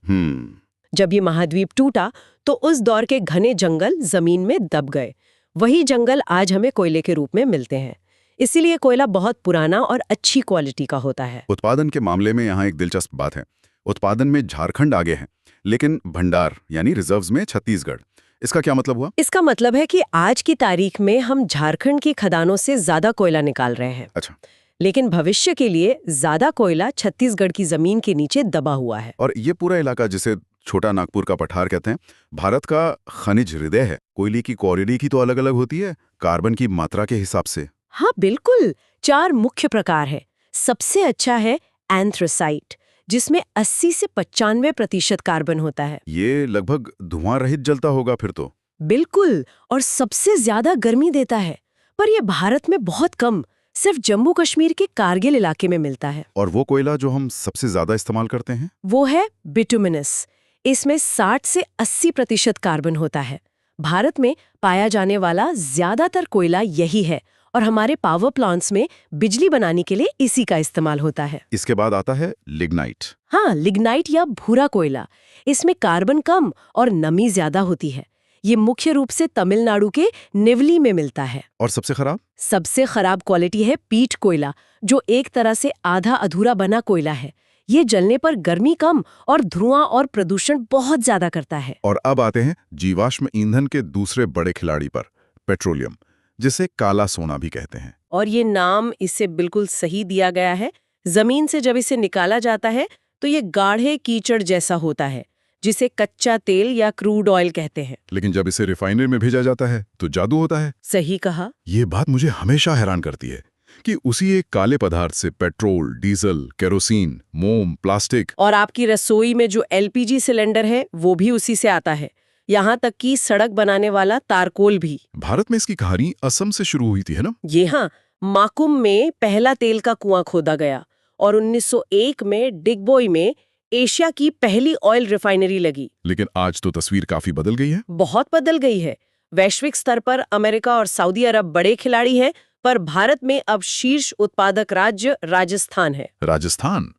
जब ये महाद्वीप टूटा तो उस दौर के घने जंगल जमीन में दब गए। वही जंगल आज हमें कोयले के रूप में मिलते हैं। इसीलिए कोयला बहुत पुराना और अच्छी क्वालिटी का होता है। उत्पादन के मामले में यहाँ एक दिलचस्प बात है। उत्पादन में झारखंड आगे है, लेकिन भंडार यानी रिजर्व्स में छत्तीसगढ़। इसका क्या मतलब हुआ? इसका मतलब है कि आज की तारीख में हम झारखंड की खदानों से ज्यादा कोयला निकाल रहे हैं। अच्छा। लेकिन भविष्य के लिए ज्यादा कोयला छत्तीसगढ़ की जमीन के नीचे दबा हुआ है। और ये पूरा इलाका, जिसे छोटा नागपुर का पठार कहते हैं, भारत का खनिज हृदय है। कोयले की क्वालिटी की तो अलग अलग होती है, कार्बन की मात्रा के हिसाब से। हाँ बिल्कुल, 4 मुख्य प्रकार है। सबसे अच्छा है एंथ्रासाइट, जिसमें 80 से 95% कार्बन होता है। ये लगभग धुआं रहित जलता होगा फिर तो। बिल्कुल, और सबसे ज्यादा गर्मी देता है। पर यह भारत में बहुत कम, सिर्फ जम्मू कश्मीर के कारगिल इलाके में मिलता है। और वो कोयला जो हम सबसे ज्यादा इस्तेमाल करते हैं, वो है बिटुमिनस। इसमें 60 से 80% कार्बन होता है। भारत में पाया जाने वाला ज्यादातर कोयला यही है और हमारे पावर प्लांट्स में बिजली बनाने के लिए इसी का इस्तेमाल होता है। इसके बाद आता है लिग्नाइट। हाँ, लिग्नाइट या भूरा कोयला। इसमें कार्बन कम और नमी ज्यादा होती है। ये मुख्य रूप से तमिलनाडु के निवली में मिलता है। और सबसे खराब? सबसे खराब क्वालिटी है पीट कोयला, जो एक तरह से आधा अधूरा बना कोयला है। ये जलने पर गर्मी कम और धुआं और प्रदूषण बहुत ज्यादा करता है। और अब आते हैं जीवाश्म ईंधन के दूसरे बड़े खिलाड़ी पर, पेट्रोलियम, जिसे काला सोना भी कहते हैं। और ये नाम इसे बिल्कुल सही दिया गया है। जमीन से जब इसे निकाला जाता है तो ये गाढ़े कीचड़ जैसा होता है, जिसे कच्चा तेल या क्रूड ऑयल कहते हैं। लेकिन जब इसे रिफाइनरी में भेजा जाता है तो जादू होता है। सही कहा। ये बात मुझे हमेशा हैरान करती है कि उसी एक काले पदार्थ से पेट्रोल, डीजल, केरोसिन, मोम, प्लास्टिक, और आपकी रसोई में जो LPG सिलेंडर है वो भी उसी से आता है। यहाँ तक कि सड़क बनाने वाला तारकोल भी। भारत में इसकी कहानी असम से शुरू हुई थी, है ना? ये हाँ, माकुम में पहला तेल का कुआं खोदा गया और 1901 में डिगबोई में एशिया की पहली ऑयल रिफाइनरी लगी। लेकिन आज तो तस्वीर काफी बदल गई है। बहुत बदल गई है। वैश्विक स्तर पर अमेरिका और सऊदी अरब बड़े खिलाड़ी हैं, पर भारत में अब शीर्ष उत्पादक राज्य राजस्थान है। राजस्थान?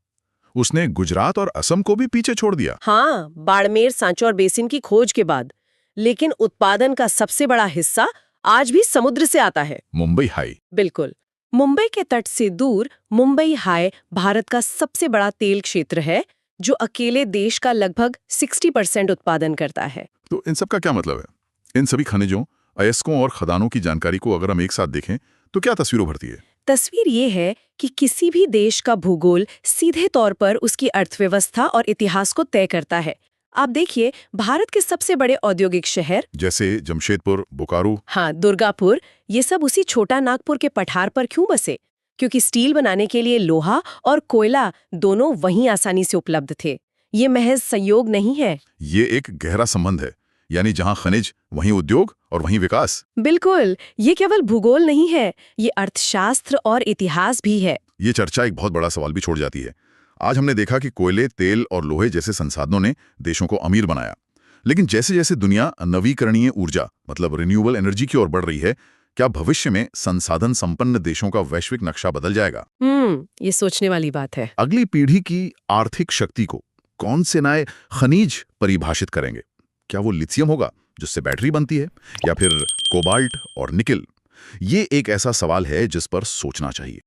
उसने गुजरात और असम को भी पीछे छोड़ दिया। हाँ, बाड़मेर सांचौर बेसिन की खोज के बाद। लेकिन उत्पादन का सबसे बड़ा हिस्सा आज भी समुद्र से आता है। मुंबई हाई। बिल्कुल। मुंबई के तट से दूर मुंबई हाई भारत का सबसे बड़ा तेल क्षेत्र है, जो अकेले देश का लगभग 60% उत्पादन करता है। तो इन सब का क्या मतलब है? इन सभी खनिजों, अयस्कों और खदानों की जानकारी को अगर हम एक साथ देखें तो क्या तस्वीर उभरती है? तस्वीर ये है कि किसी भी देश का भूगोल सीधे तौर पर उसकी अर्थव्यवस्था और इतिहास को तय करता है। आप देखिए, भारत के सबसे बड़े औद्योगिक शहर जैसे जमशेदपुर, बोकारो, हाँ, दुर्गापुर, ये सब उसी छोटा नागपुर के पठार पर क्यों बसे? क्योंकि स्टील बनाने के लिए लोहा और कोयला दोनों वहीं आसानी से उपलब्ध थे। ये महज संयोग नहीं है। ये एक गहरा संबंध है, यानी जहां खनिज वहीं उद्योग और वहीं विकास। बिल्कुल, ये केवल भूगोल नहीं है, ये अर्थशास्त्र और इतिहास भी है। ये चर्चा एक बहुत बड़ा सवाल भी छोड़ जाती है। आज हमने देखा कि कोयले, तेल और लोहे जैसे संसाधनों ने देशों को अमीर बनाया, लेकिन जैसे जैसे दुनिया नवीकरणीय ऊर्जा मतलब रिन्यूएबल एनर्जी की ओर बढ़ रही है, क्या भविष्य में संसाधन संपन्न देशों का वैश्विक नक्शा बदल जाएगा? ये सोचने वाली बात है। अगली पीढ़ी की आर्थिक शक्ति को कौन से नए खनिज परिभाषित करेंगे? क्या वो लिथियम होगा जिससे बैटरी बनती है, या फिर कोबाल्ट और निकिल? ये एक ऐसा सवाल है जिस पर सोचना चाहिए।